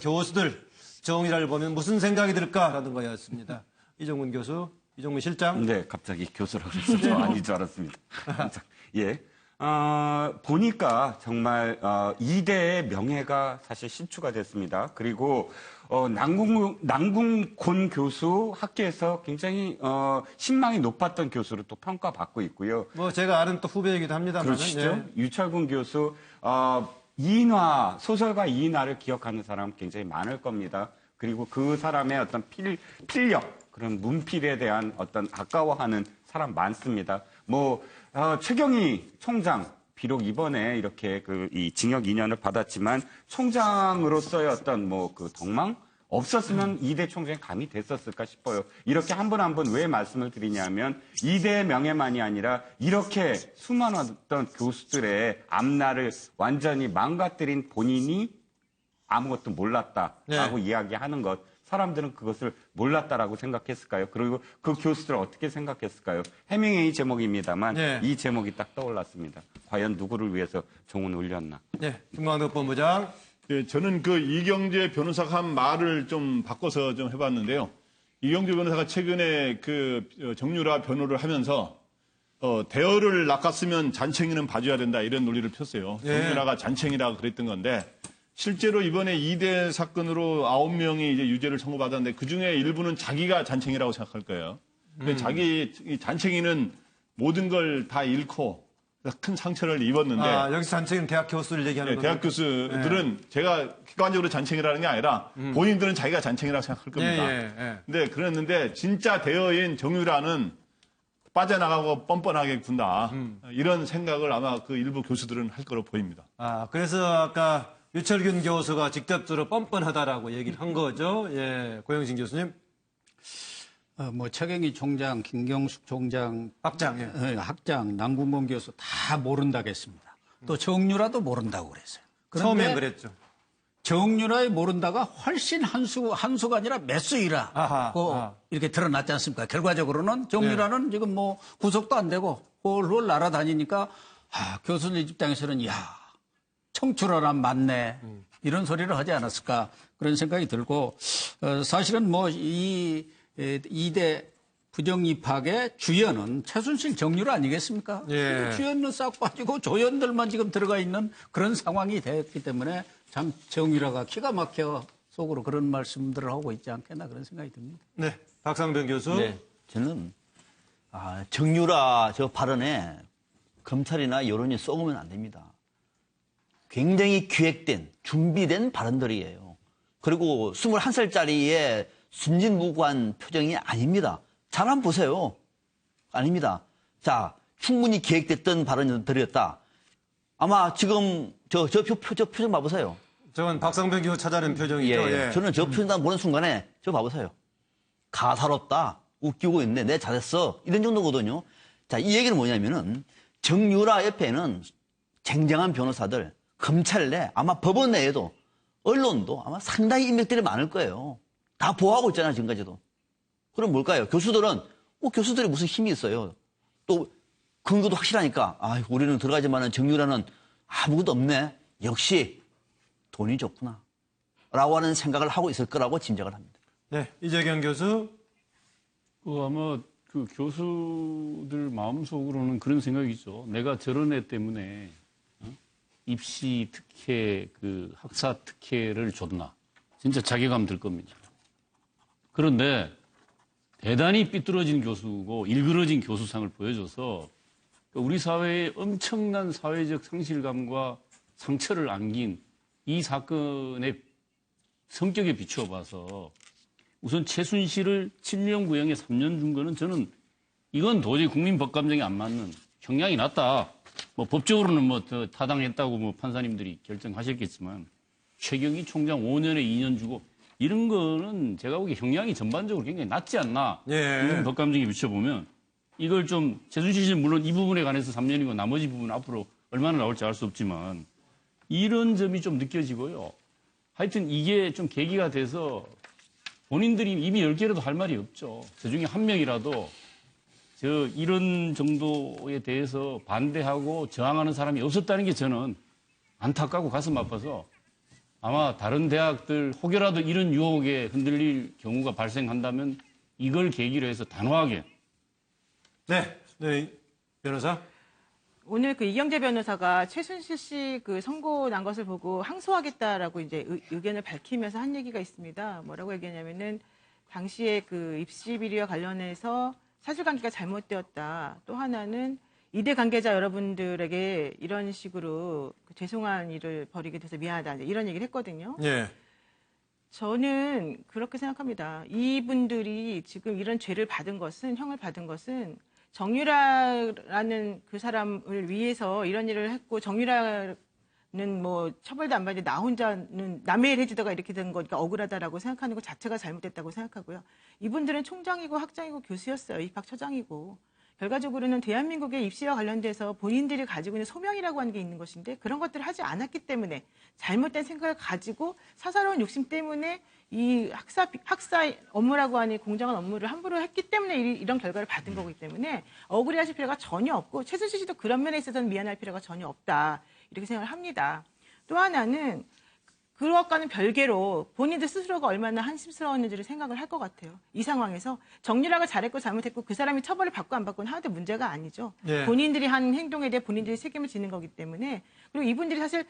교수들 정유라를 보면 무슨 생각이 들까라는 거였습니다. 이종문 교수, 이종문 실장. 네, 갑자기 교수라고 해서 저 아닌 줄 알았습니다. 예. 보니까 정말 이대의 명예가 사실 신추가 됐습니다. 그리고 남궁곤 교수 학계에서 굉장히 신망이 높았던 교수로 또 평가받고 있고요. 뭐 제가 아는 또 후배이기도 합니다만. 그러시죠. 예. 유철군 교수 이인화 소설가 이인화를 기억하는 사람 굉장히 많을 겁니다. 그리고 그 사람의 어떤 필력 그런 문필에 대한 어떤 아까워하는 사람 많습니다. 뭐 최경희 총장 비록 이번에 이렇게 이 징역 2년을 받았지만 총장으로서의 어떤 뭐 그 덕망 없었으면 이대 총장이 감이 됐었을까 싶어요. 이렇게 한 분 한 분 왜 말씀을 드리냐면 이대의 명예만이 아니라 이렇게 수많은 어떤 교수들의 앞날을 완전히 망가뜨린 본인이 아무것도 몰랐다라고 이야기하는 것. 사람들은 그것을 몰랐다라고 생각했을까요? 그리고 그 교수들 어떻게 생각했을까요? 해밍웨이 제목입니다만 이 제목이 딱 떠올랐습니다. 과연 누구를 위해서 종을 울렸나? 네, 김광덕 본부장. 네, 저는 그 이경재 변호사가 한 말을 좀 바꿔서 좀 해봤는데요. 이경재 변호사가 최근에 그 정유라 변호를 하면서 대어를 낚았으면 잔챙이는 봐줘야 된다 이런 논리를 폈어요. 정유라가 잔챙이라고 그랬던 건데 실제로 이번에 이대 사건으로 9명이 이제 유죄를 선고받았는데 그중에 일부는 자기가 잔챙이라고 생각할 거예요. 자기 잔챙이는 모든 걸 다 잃고 큰 상처를 입었는데 여기서 잔챙이는 대학 교수를 얘기하는 거예요. 대학 교수들은 제가 객관적으로 잔챙이라는 게 아니라 본인들은 자기가 잔챙이라고 생각할 겁니다. 근데 그랬는데 진짜 대어인 정유라는 빠져나가고 뻔뻔하게 군다. 이런 생각을 아마 그 일부 교수들은 할 거로 보입니다. 그래서 아까 유철균 교수가 직접적으로 뻔뻔하다라고 얘기를 한 거죠. 예, 고영신 교수님. 뭐 최경희 총장, 김경숙 총장, 학장, 남궁곤 교수 다 모른다겠습니다. 또 정유라도 모른다고 그랬어요. 처음엔 그랬죠. 정유라의 모른다가 훨씬 한 수가 아니라 몇 수이라고 이렇게 드러났지 않습니까? 결과적으로는 정유라는 지금 뭐 구속도 안 되고 홀홀 날아다니니까 교수들 입장에서는 청출어란 맞네. 이런 소리를 하지 않았을까. 그런 생각이 들고, 사실은 뭐, 이대 부정입학의 주연은 최순실 정유라 아니겠습니까? 주연은 싹 빠지고 조연들만 지금 들어가 있는 그런 상황이 됐기 때문에 참 정유라가 기가 막혀 속으로 그런 말씀들을 하고 있지 않겠나 그런 생각이 듭니다. 네. 박상병 교수. 네. 저는, 정유라 저 발언에 검찰이나 여론이 쏘으면 안 됩니다. 굉장히 기획된, 준비된 발언들이에요. 그리고 21살짜리의 순진무구한 표정이 아닙니다. 잘 한번 보세요. 아닙니다. 자, 충분히 기획됐던 발언들이었다. 아마 지금 저 표정 봐보세요. 저건 박상병 교수 찾아낸 표정이죠. 저는 저 표정 보는 순간에 저 봐보세요. 가사롭다. 웃기고 있네. 내 잘했어. 이런 정도거든요. 자, 이 얘기는 뭐냐면은 정유라 옆에는 쟁쟁한 변호사들, 검찰 내, 아마 법원 내에도, 언론도 아마 상당히 인맥들이 많을 거예요. 다 보호하고 있잖아요, 지금까지도. 그럼 뭘까요? 교수들은, 교수들이 무슨 힘이 있어요. 또, 근거도 확실하니까, 우리는 들어가지만은 정유라는 아무것도 없네. 역시, 돈이 좋구나. 라고 하는 생각을 하고 있을 거라고 짐작을 합니다. 네, 이재경 교수. 아마 그 교수들 마음속으로는 그런 생각이죠. 내가 저런 애 때문에 입시 특혜, 그 학사 특혜를 줬나. 진짜 자괴감 들 겁니다. 그런데 대단히 삐뚤어진 교수고 일그러진 교수상을 보여줘서 우리 사회에 엄청난 사회적 상실감과 상처를 안긴 이 사건의 성격에 비추어 봐서 우선 최순실을 7년 구형에 3년 준 거는 저는 이건 도저히 국민 법감정에 안 맞는 형량이 낮다. 뭐 법적으로는 뭐 타당했다고 뭐 판사님들이 결정하셨겠지만 최경희 총장 5년에 2년 주고 이런 거는 제가 보기에 형량이 전반적으로 굉장히 낮지 않나. 국민 법감정에 비춰보면 이걸 좀 최순실 씨는 물론 이 부분에 관해서 3년이고 나머지 부분은 앞으로 얼마나 나올지 알 수 없지만 이런 점이 좀 느껴지고요. 하여튼 이게 좀 계기가 돼서 본인들이 입이 10개라도 할 말이 없죠. 그중에 한 명이라도 이런 정도에 대해서 반대하고 저항하는 사람이 없었다는 게 저는 안타깝고 가슴 아파서 아마 다른 대학들 혹여라도 이런 유혹에 흔들릴 경우가 발생한다면 이걸 계기로 해서 단호하게. 네, 변호사. 오늘 그 이경재 변호사가 최순실 씨 그 선고 난 것을 보고 항소하겠다라고 이제 의견을 밝히면서 한 얘기가 있습니다. 뭐라고 얘기하냐면은 당시에 그 입시 비리와 관련해서 사실관계가 잘못되었다. 또 하나는 이대 관계자 여러분들에게 이런 식으로 죄송한 일을 벌이게 돼서 미안하다. 이런 얘기를 했거든요. 예. 저는 그렇게 생각합니다. 이분들이 지금 이런 죄를 받은 것은, 형을 받은 것은 정유라라는 그 사람을 위해서 이런 일을 했고, 정유라는 뭐 처벌도 안 받는데 나 혼자는 남의 일 해주다가 이렇게 된 거니까 억울하다라고 생각하는 것 자체가 잘못됐다고 생각하고요. 이분들은 총장이고 학장이고 교수였어요. 입학처장이고. 결과적으로는 대한민국의 입시와 관련돼서 본인들이 가지고 있는 소명이라고 하는 게 있는 것인데 그런 것들을 하지 않았기 때문에 잘못된 생각을 가지고 사사로운 욕심 때문에 이 학사 업무라고 하는 공정한 업무를 함부로 했기 때문에 이런 결과를 받은 거기 때문에 억울해하실 필요가 전혀 없고 최순실 씨도 그런 면에 있어서는 미안할 필요가 전혀 없다. 이렇게 생각을 합니다. 또 하나는 그것과는 별개로 본인들 스스로가 얼마나 한심스러웠는지를 생각을 할 것 같아요. 이 상황에서 정유라가 잘했고 잘못했고 그 사람이 처벌을 받고 안 받고는 하나도 문제가 아니죠. 네. 본인들이 한 행동에 대해 본인들이 책임을 지는 거기 때문에 그리고 이분들이 사실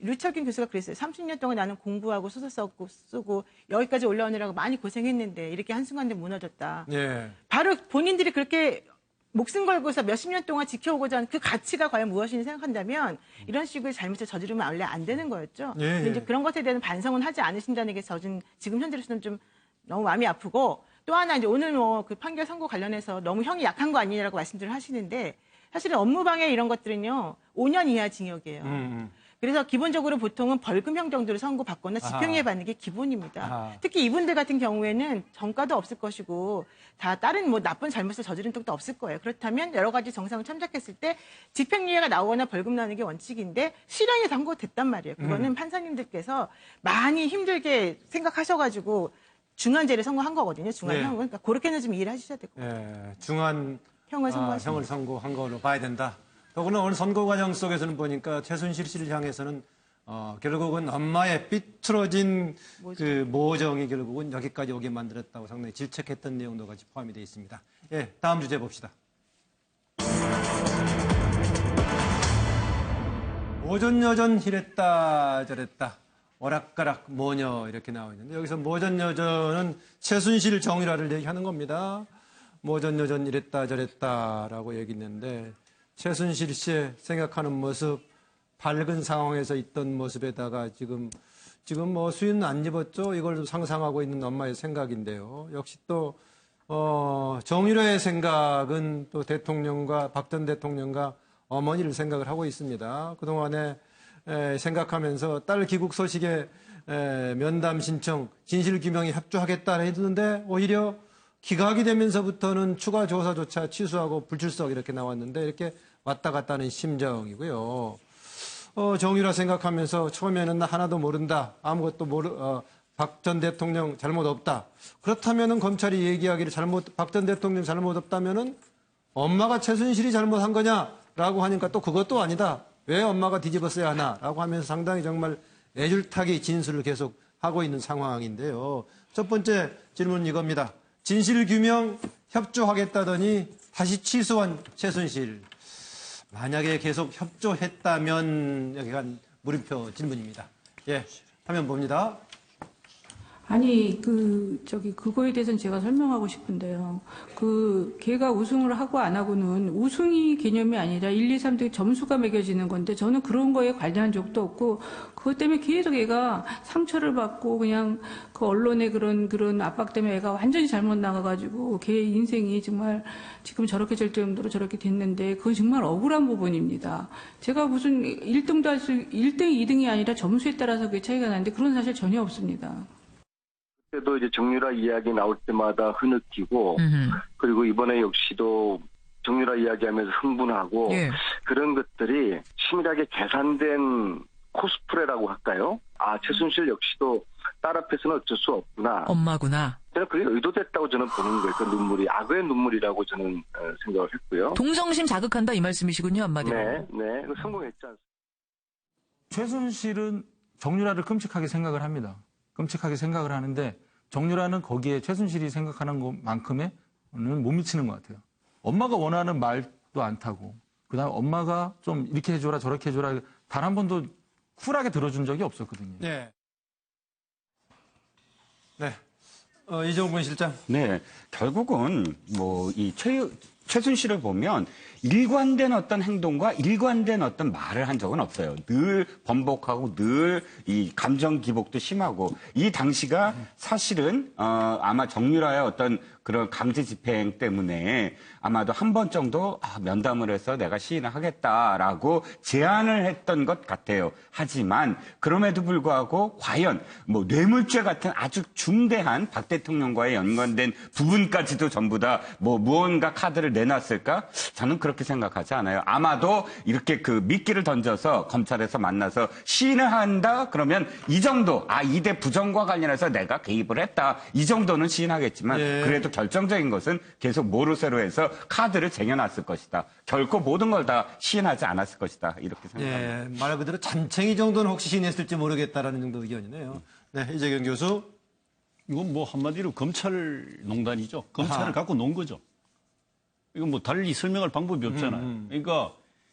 류철균 교수가 그랬어요. 30년 동안 나는 공부하고 소설 쓰고 여기까지 올라오느라고 많이 고생했는데 이렇게 한순간에 무너졌다. 예. 바로 본인들이 그렇게 목숨 걸고서 몇십 년 동안 지켜오고자 하는 그 가치가 과연 무엇인지 생각한다면 이런 식의 잘못을 저지르면 원래 안 되는 거였죠. 예, 근데 예. 이제 그런 것에 대한 반성은 하지 않으신다는 게 지금 현재로서는 좀 너무 마음이 아프고 또 하나 이제 오늘 뭐 그 판결 선고 관련해서 너무 형이 약한 거 아니냐라고 말씀들을 하시는데 사실은 업무방해 이런 것들은요 5년 이하 징역이에요. 그래서 기본적으로 보통은 벌금형 정도로 선고받거나 집행유예 받는 게 기본입니다. 특히 이분들 같은 경우에는 전과도 없을 것이고 다 다른 뭐 나쁜 잘못을 저지른 적도 없을 거예요. 그렇다면 여러 가지 정상을 참작했을 때 집행유예가 나오거나 벌금 나오는 게 원칙인데 실형이 선고됐단 말이에요. 그거는 판사님들께서 많이 힘들게 생각하셔가지고 중한죄를 선고한 거거든요. 중한형은. 그러니까 그렇게는 좀 이해를 하셔야 될 것 같아요. 예, 중한 형을 형을 선고한 걸로 봐야 된다. 더구나 오늘 선고 과정 속에서는 보니까 최순실 씨를 향해서는 결국은 엄마의 삐뚤어진 그 모정이 결국은 여기까지 오게 만들었다고 상당히 질책했던 내용도 같이 포함이 되어 있습니다. 예, 다음 주제 봅시다. 모전여전 이랬다 저랬다 오락가락 모녀 이렇게 나와 있는데 여기서 모전여전은 최순실 정유라를 얘기하는 겁니다. 모전여전 이랬다 저랬다라고 얘기했는데 최순실 씨의 생각하는 모습, 밝은 상황에서 있던 모습에다가 지금 뭐 수인 안 입었죠? 이걸 좀 상상하고 있는 엄마의 생각인데요. 역시 또 정유라의 생각은 또 대통령과 박 전 대통령과 어머니를 생각을 하고 있습니다. 그동안에 생각하면서 딸 귀국 소식에 면담 신청, 진실규명에 협조하겠다 했는데 오히려 기각이 되면서부터는 추가 조사조차 취소하고 불출석 이렇게 나왔는데 이렇게 왔다 갔다 하는 심정이고요. 정유라 생각하면서 처음에는 나 하나도 모른다. 아무것도 박 전 대통령 잘못 없다. 그렇다면은 검찰이 얘기하기를 박 전 대통령 잘못 없다면은 엄마가 최순실이 잘못한 거냐라고 하니까 또 그것도 아니다. 왜 엄마가 뒤집었어야 하나라고 하면서 상당히 정말 애줄타기 진술을 계속 하고 있는 상황인데요. 첫 번째 질문은 이겁니다. 진실규명 협조하겠다더니 다시 취소한 최순실. 만약에 계속 협조했다면 여기가 물음표 질문입니다. 예, 화면 봅니다. 아니 그거에 대해서는 제가 설명하고 싶은데요. 걔가 우승을 하고 안 하고는 우승이 개념이 아니라 1, 2, 3등 점수가 매겨지는 건데 저는 그런 거에 관련한 적도 없고 그것 때문에 계속 애가 상처를 받고 그냥 그 언론의 그런 압박 때문에 애가 완전히 잘못 나가가지고 걔 인생이 정말 지금 저렇게 될 정도로 저렇게 됐는데 그건 정말 억울한 부분입니다. 제가 무슨 1등, 2등이 아니라 점수에 따라서 그게 차이가 나는데 그런 사실 전혀 없습니다. 그때도 이제 정유라 이야기 나올 때마다 흐느끼고 그리고 이번에 역시도 정유라 이야기하면서 흥분하고 그런 것들이 치밀하게 계산된 코스프레라고 할까요? 최순실 역시도 딸 앞에서는 어쩔 수 없구나. 엄마구나. 저는 그게 의도됐다고 저는 보는 거예요. 그 눈물이 악의 눈물이라고 저는 생각을 했고요. 동정심 자극한다 이 말씀이시군요, 한마디로. 네. 성공했지 않습니까? 최순실은 정유라를 끔찍하게 생각을 합니다. 끔찍하게 생각을 하는데 정유라는 거기에 최순실이 생각하는 것만큼은 못 미치는 것 같아요. 엄마가 원하는 말도 안 타고 그다음에 엄마가 좀 이렇게 해줘라 저렇게 해줘라 단 한 번도 쿨하게 들어준 적이 없었거든요. 네. 이종근 실장. 네. 결국은 뭐 이 최순실을 보면 일관된 어떤 행동과 일관된 어떤 말을 한 적은 없어요. 늘 번복하고 늘 이 감정 기복도 심하고 이 당시가 사실은 아마 정유라의 어떤 그런 강제 집행 때문에 아마도 한 번 정도 면담을 해서 내가 시인을 하겠다라고 제안을 했던 것 같아요. 하지만 그럼에도 불구하고 과연 뭐 뇌물죄 같은 아주 중대한 박 대통령과의 연관된 부분까지도 전부 다 뭐 무언가 카드를 내놨을까? 저는 그렇게 생각하지 않아요. 아마도 이렇게 그 미끼를 던져서 검찰에서 만나서 시인을 한다? 그러면 이 정도, 이대 부정과 관련해서 내가 개입을 했다. 이 정도는 시인하겠지만 그래도 결정적인 것은 계속 모르쇠로 해서 카드를 쟁여놨을 것이다. 결코 모든 걸 다 시인하지 않았을 것이다. 이렇게 생각합니다. 말 그대로 잔챙이 정도는 혹시 시인했을지 모르겠다라는 정도 의견이네요. 네, 이재경 교수. 이건 뭐 한마디로 검찰 농단이죠. 검찰을 갖고 논 거죠. 이건 뭐 달리 설명할 방법이 없잖아요. 그러니까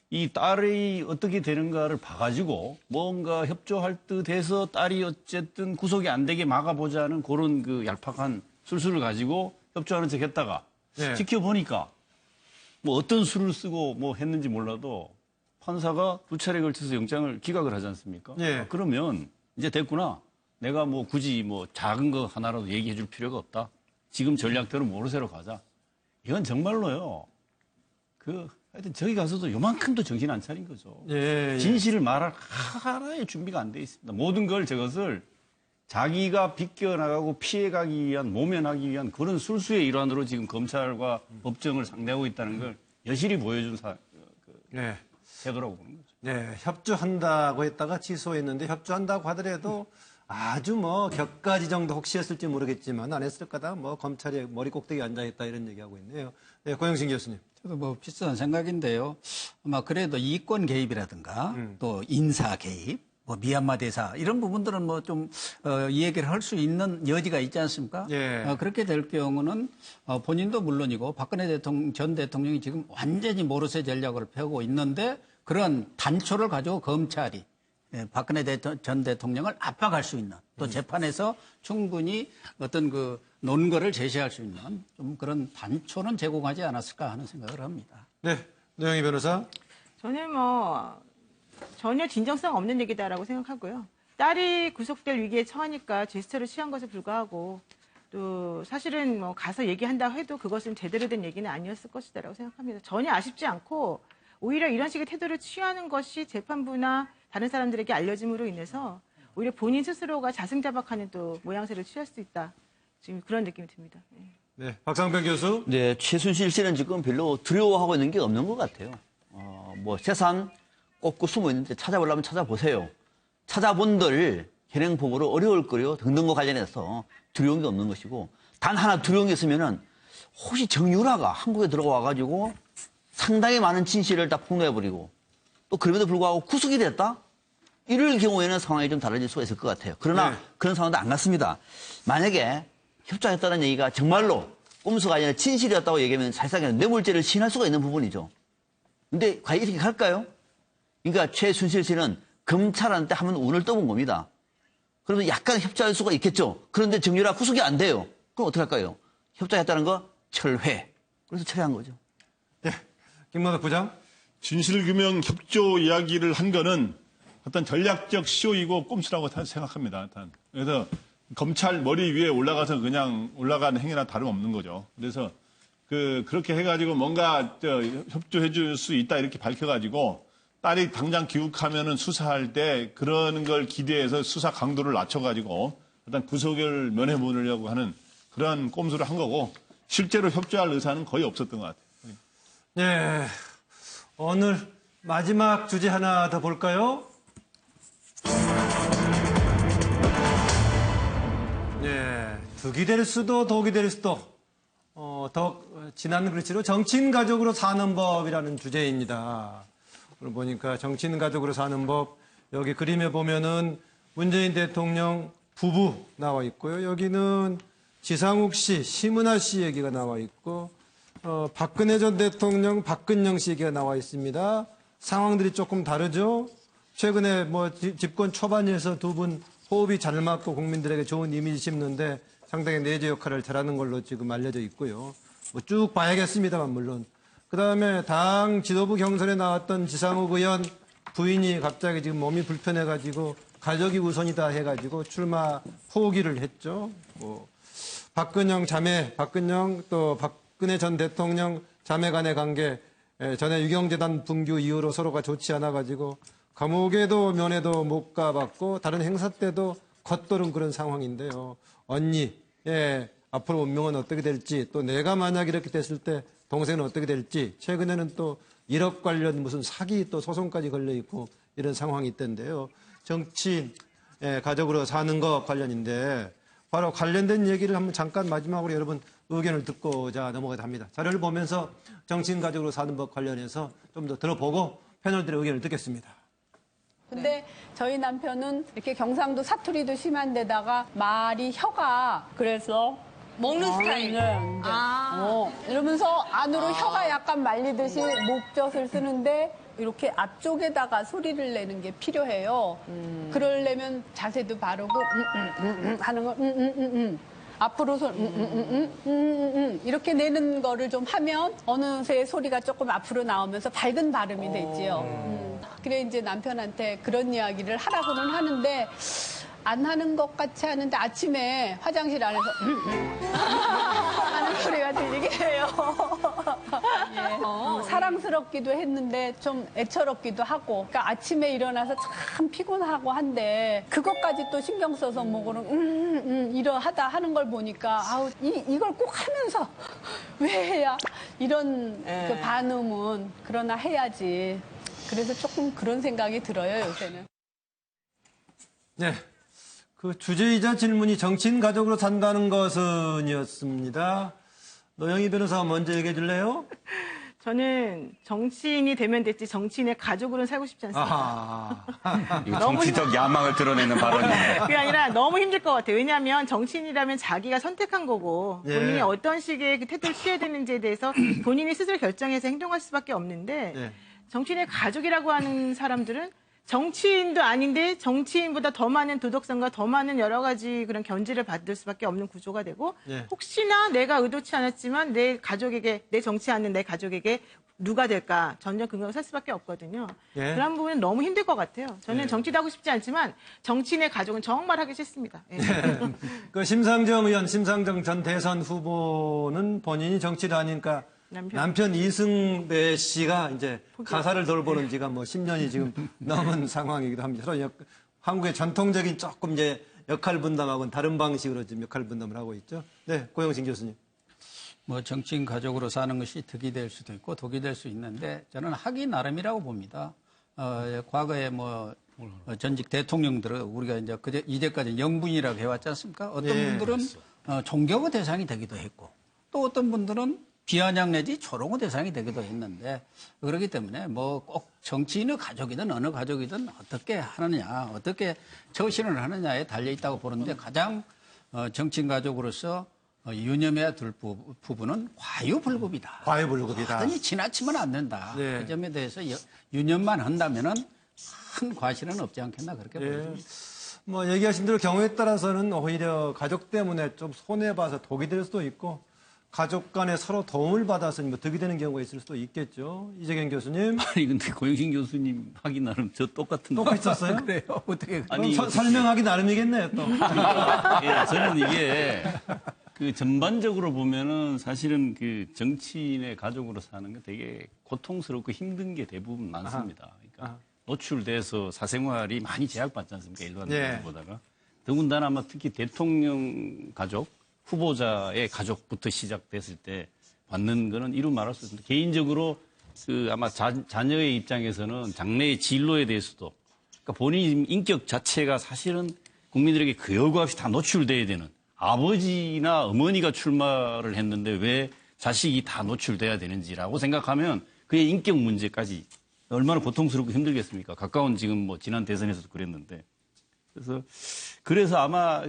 이 딸이 어떻게 되는가를 봐가지고 뭔가 협조할 듯 해서 딸이 어쨌든 구속이 안 되게 막아보자는 그런 그 얄팍한 술수를 가지고 협조하는 척 했다가 지켜보니까 뭐 어떤 수를 쓰고 뭐 했는지 몰라도 판사가 2차례 걸쳐서 영장을 기각을 하지 않습니까? 그러면 이제 됐구나. 내가 뭐 굳이 뭐 작은 거 하나라도 얘기해 줄 필요가 없다. 지금 전략대로 모르쇠로 가자. 이건 정말로요. 하여튼 저기 가서도 요만큼도 정신 안 차린 거죠. 진실을 말할 하나의 준비가 안 돼 있습니다. 모든 걸 저것을 자기가 비껴나가고 피해가기 위한, 모면하기 위한 그런 술수의 일환으로 지금 검찰과 법정을 상대하고 있다는 걸 여실히 보여준 태도라고 보는 거죠. 네, 협조한다고 했다가 취소했는데 협조한다고 하더라도 아주 뭐 격가지 정도 혹시 했을지 모르겠지만 안 했을 거다. 뭐 검찰이 머리 꼭대기에 앉아있다 이런 얘기하고 있네요. 네, 고영신 교수님. 저도 뭐 비슷한 생각인데요. 아마 그래도 이권 개입이라든가 또 인사 개입, 뭐 미얀마 대사 이런 부분들은 뭐 좀 이 얘기를 할 수 있는 여지가 있지 않습니까? 그렇게 될 경우는 본인도 물론이고 박근혜 전 대통령이 지금 완전히 모르쇠 전략을 펴고 있는데 그런 단초를 가지고 검찰이 박근혜 전 대통령을 압박할 수 있는 또 재판에서 충분히 어떤 그 논거를 제시할 수 있는 좀 그런 단초는 제공하지 않았을까 하는 생각을 합니다. 네, 노영희 변호사. 저는 뭐 전혀 진정성 없는 얘기다라고 생각하고요. 딸이 구속될 위기에 처하니까 제스처를 취한 것에 불과하고 또 사실은 뭐 가서 얘기한다 해도 그것은 제대로 된 얘기는 아니었을 것이다라고 생각합니다. 전혀 아쉽지 않고 오히려 이런 식의 태도를 취하는 것이 재판부나 다른 사람들에게 알려짐으로 인해서 오히려 본인 스스로가 자승자박하는 또 모양새를 취할 수 있다. 지금 그런 느낌이 듭니다. 네, 박상평 교수. 네, 최순실 씨는 지금 별로 두려워하고 있는 게 없는 것 같아요. 뭐 세상 꼽고 숨어 있는데 찾아보려면 찾아보세요. 찾아본들 현행법으로 어려울 거요 등등과 관련해서 두려운 게 없는 것이고 단 하나 두려운 게 있으면은 혹시 정유라가 한국에 들어와가지고 상당히 많은 진실을 다 폭로해버리고 또 그럼에도 불구하고 구속이 됐다? 이럴 경우에는 상황이 좀 달라질 수가 있을 것 같아요. 그러나 그런 상황도 안 같습니다. 만약에 협조했다는 얘기가 정말로 꼼수가 아니라 진실이었다고 얘기하면 사실상 뇌물죄를 시인할 수가 있는 부분이죠. 근데 과연 이렇게 갈까요? 그러니까 최순실 씨는 검찰한테 한번 운을 떠본 겁니다. 그러면 약간 협조할 수가 있겠죠. 그런데 정유라 구속이 안 돼요. 그럼 어떻게 할까요? 협조했다는 거 철회. 그래서 철회한 거죠. 네, 김만덕 부장. 진실규명 협조 이야기를 한 거는 어떤 전략적 쇼이고 꼼수라고 생각합니다. 일단. 그래서 검찰 머리 위에 올라가서 그냥 올라가는 행위나 다름없는 거죠. 그래서 그렇게 해가지고 뭔가 협조해 줄 수 있다 이렇게 밝혀가지고 딸이 당장 귀국하면은 수사할 때 그런 걸 기대해서 수사 강도를 낮춰가지고 일단 구속을 면해보려고 하는 그런 꼼수를 한 거고 실제로 협조할 의사는 거의 없었던 것 같아요. 네. 오늘 마지막 주제 하나 더 볼까요? 네, 득이 될 수도 독이 될 수도 더 지난 글씨로 정치인 가족으로 사는 법이라는 주제입니다. 오늘 보니까 정치인 가족으로 사는 법, 여기 그림에 보면은 문재인 대통령 부부 나와 있고요. 여기는 지상욱 씨, 심은하 씨 얘기가 나와 있고 박근혜 전 대통령, 박근영 씨 얘기가 나와 있습니다. 상황들이 조금 다르죠. 최근에 뭐 집권 초반에서 두 분 호흡이 잘 맞고 국민들에게 좋은 이미지 심는데 상당히 내재 역할을 잘하는 걸로 지금 알려져 있고요. 뭐 쭉 봐야겠습니다만 물론. 그다음에 당 지도부 경선에 나왔던 지상욱 의원 부인이 갑자기 지금 몸이 불편해가지고 가족이 우선이다 해가지고 출마 포기를 했죠. 뭐 박근영 자매, 박근영 또 박근혜 전 대통령 자매 간의 관계, 전에 유경재단 분규 이후로 서로가 좋지 않아가지고 감옥에도 면회도 못 가봤고 다른 행사 때도 겉도는 그런 상황인데요. 언니, 앞으로 운명은 어떻게 될지, 또 내가 만약 이렇게 됐을 때 동생은 어떻게 될지, 최근에는 또 1억 관련 무슨 사기 또 소송까지 걸려 있고 이런 상황이 있던데요. 정치인 가족으로 사는 것 관련인데 바로 관련된 얘기를 한번 잠깐 마지막으로 여러분 의견을 듣고자 넘어가야 합니다. 자료를 보면서 정치인 가족으로 사는 법 관련해서 좀 더 들어보고 패널들의 의견을 듣겠습니다. 근데 저희 남편은 이렇게 경상도 사투리도 심한 데다가 말이 혀가 그래서 먹는 스타일. 네. 이러면서 안으로 혀가 약간 말리듯이 목젖을 쓰는데 이렇게 앞쪽에다가 소리를 내는 게 필요해요. 그러려면 자세도 바르고 하는 거 앞으로 이렇게 내는 거를 좀 하면 어느새 소리가 조금 앞으로 나오면서 밝은 발음이 되지요. 그래 이제 남편한테 그런 이야기를 하라고는 하는데 안 하는 것 같이 하는데 아침에 화장실 안에서 하는 소리가 들리게 해요. 사랑스럽기도 했는데 좀 애처롭기도 하고 그러니까 아침에 일어나서 참 피곤하고 한데 그것까지 또 신경 써서 뭐고는 이러하다 하는 걸 보니까 아우 이걸 꼭 하면서 왜 해야 이런 그 반음은 그러나 해야지. 그래서 조금 그런 생각이 들어요 요새는. 네. 그 주제이자 질문이 정치인 가족으로 산다는 것은이었습니다. 노영희 변호사가 먼저 얘기해 줄래요? 저는 정치인이 되면 됐지 정치인의 가족으로는 살고 싶지 않습니다. 이거 정치적 야망을 드러내는 발언이에요. 그게 아니라 너무 힘들 것 같아요. 왜냐하면 정치인이라면 자기가 선택한 거고 본인이 어떤 식의 그 태도를 취해야 되는지에 대해서 본인이 스스로 결정해서 행동할 수밖에 없는데 정치인의 가족이라고 하는 사람들은 정치인도 아닌데 정치인보다 더 많은 도덕성과 더 많은 여러 가지 그런 견제를 받을 수밖에 없는 구조가 되고 혹시나 내가 의도치 않았지만 내 가족에게 내 정치 않는 내 가족에게 누가 될까 전전 근거로 살 수밖에 없거든요. 그런 부분은 너무 힘들 것 같아요. 저는 정치도 하고 싶지 않지만 정치인의 가족은 정말 하기 싫습니다. 그 심상정 의원, 심상정 전 대선 후보는 본인이 정치를 하니까 남편 이승배 씨가 이제 가사를 돌보는 지가 뭐 10년이 지금 넘은 상황이기도 합니다. 서로 한국의 전통적인 조금 이제 역할 분담하고는 다른 방식으로 지금 역할 분담을 하고 있죠. 네, 고영신 교수님. 뭐 정치인 가족으로 사는 것이 득이 될 수도 있고 독이 될 수 있는데 저는 하기 나름이라고 봅니다. 과거에 뭐 전직 대통령들은 우리가 이제 이제까지 영분이라고 해왔지 않습니까? 어떤 분들은 존경의 대상이 되기도 했고 또 어떤 분들은 비아냥 내지 조롱의 대상이 되기도 했는데 그렇기 때문에 뭐 꼭 정치인의 가족이든 어느 가족이든 어떻게 하느냐, 어떻게 처신을 하느냐에 달려 있다고 보는데 가장 정치인 가족으로서 유념해야 될 부분은 과유불급이다. 과유불급이다. 하더니 지나치면 안 된다. 그 점에 대해서 유념만 한다면은 큰 과실은 없지 않겠나 그렇게 보여집니다. 뭐 얘기하신 대로 경우에 따라서는 오히려 가족 때문에 좀 손해봐서 독이 될 수도 있고 가족 간에 서로 도움을 받아서 뭐 득이 되는 경우가 있을 수도 있겠죠. 이재경 교수님. 아니 근데 고영신 교수님 하기 나름 저 똑같은데. 똑같았어요? 그래요? 어떻게? 아니 설명하기 나름이겠네요 또. 저는 이게 그 전반적으로 보면은 사실은 그 정치인의 가족으로 사는 게 되게 고통스럽고 힘든 게 대부분 많습니다. 그러니까 노출돼서 사생활이 많이 제약받지 않습니까? 일반적으로 보다가. 더군다나 아마 특히 대통령 가족, 후보자의 가족부터 시작됐을 때 받는 거는 이루 말할 수 없습니다. 개인적으로 아마 자녀의 입장에서는 장래의 진로에 대해서도 그러니까 본인 인격 자체가 사실은 국민들에게 그 여과 없이 다 노출돼야 되는 아버지나 어머니가 출마를 했는데 왜 자식이 다 노출돼야 되는지라고 생각하면 그의 인격 문제까지 얼마나 고통스럽고 힘들겠습니까? 가까운 지금 뭐 지난 대선에서도 그랬는데. 그래서 아마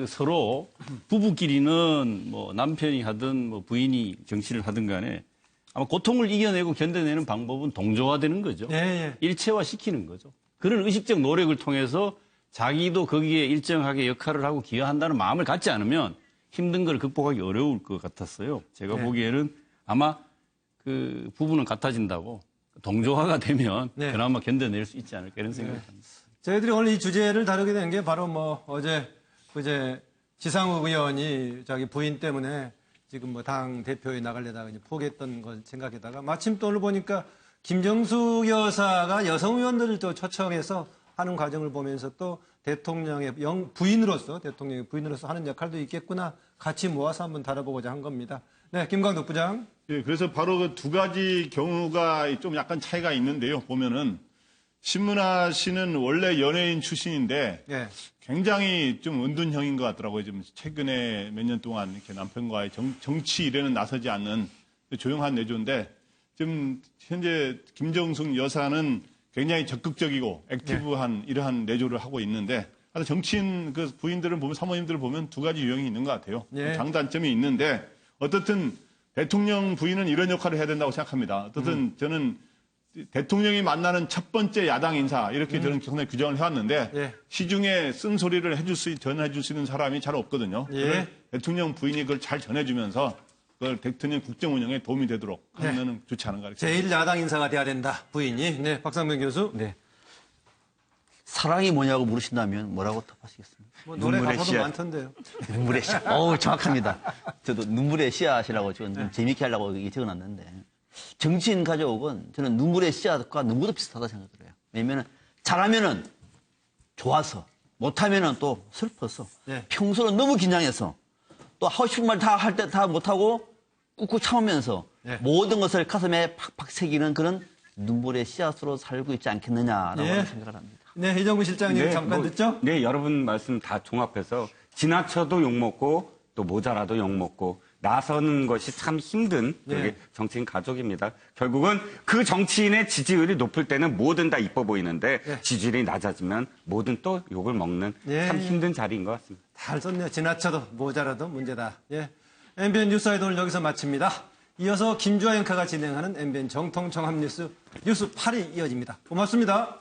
서로 부부끼리는 뭐 남편이 하든 뭐 부인이 정치를 하든 간에 아마 고통을 이겨내고 견뎌내는 방법은 동조화되는 거죠. 일체화시키는 거죠. 그런 의식적 노력을 통해서 자기도 거기에 일정하게 역할을 하고 기여한다는 마음을 갖지 않으면 힘든 걸 극복하기 어려울 것 같았어요. 제가 보기에는 아마 그 부부는 같아진다고 동조화가 되면 그나마 견뎌낼 수 있지 않을까 이런 생각이 듭니다. 저희들이 오늘 이 주제를 다루게 된 게 바로 뭐 그제 지상욱 의원이 자기 부인 때문에 지금 뭐 당 대표에 나가려다가 이제 포기했던 걸 생각에다가 마침 또 오늘 보니까 김정숙 여사가 여성 의원들을 또 초청해서 하는 과정을 보면서 또 대통령의 부인으로서 하는 역할도 있겠구나 같이 모아서 한번 다뤄보고자 한 겁니다. 네, 김광덕 부장. 예, 그래서 바로 그 두 가지 경우가 좀 약간 차이가 있는데요. 보면은 신문아 씨는 원래 연예인 출신인데 굉장히 좀 은둔형인 것 같더라고요. 좀 최근에 몇 년 동안 이렇게 남편과의 정치 일에는 나서지 않는 조용한 내조인데 지금 현재 김정숙 여사는 굉장히 적극적이고 액티브한 이러한 내조를 하고 있는데 정치인 그 부인들을 보면 사모님들을 보면 두 가지 유형이 있는 것 같아요. 장단점이 있는데 어떻든 대통령 부인은 이런 역할을 해야 된다고 생각합니다. 어떻든 저는 대통령이 만나는 첫 번째 야당 인사 이렇게 저는 상당히 규정을 해왔는데 시중에 쓴소리를 전해줄 수 있는 사람이 잘 없거든요. 대통령 부인이 그걸 잘 전해주면서 그걸 대통령 국정 운영에 도움이 되도록 하면 좋지 않은가. 제일 야당 인사가 돼야 된다. 부인이. 네, 박상병 교수. 네. 사랑이 뭐냐고 물으신다면 뭐라고 답하시겠습니까? 뭐 노래 가사도 많던데요. 눈물의 씨앗. 정확합니다. 저도 눈물의 씨앗이라고 지금 좀 재밌게 하려고 여기 적어놨는데 정치인 가족은 저는 눈물의 씨앗과 너무도 비슷하다 생각을 해요. 왜냐면 잘하면은 좋아서 못하면은 또 슬퍼서 평소는 너무 긴장해서 또 하고 싶은 말 다 할 때 다 못하고 꾹꾹 참으면서 모든 것을 가슴에 팍팍 새기는 그런 눈물의 씨앗으로 살고 있지 않겠느냐라고 생각을 합니다. 네, 이정구 실장님 잠깐 듣죠? 네, 여러분 말씀 다 종합해서 지나쳐도 욕먹고 또 모자라도 욕먹고 나서는 것이 참 힘든 그게 정치인 가족입니다. 결국은 그 정치인의 지지율이 높을 때는 뭐든 다 이뻐 보이는데 지지율이 낮아지면 뭐든 또 욕을 먹는 참 힘든 자리인 것 같습니다. 잘 썼네요. 지나쳐도 모자라도 문제다. MBN 뉴스아이드 오늘 여기서 마칩니다. 이어서 김주아 앵커가 진행하는 MBN 정통 종합뉴스 뉴스 8이 이어집니다. 고맙습니다.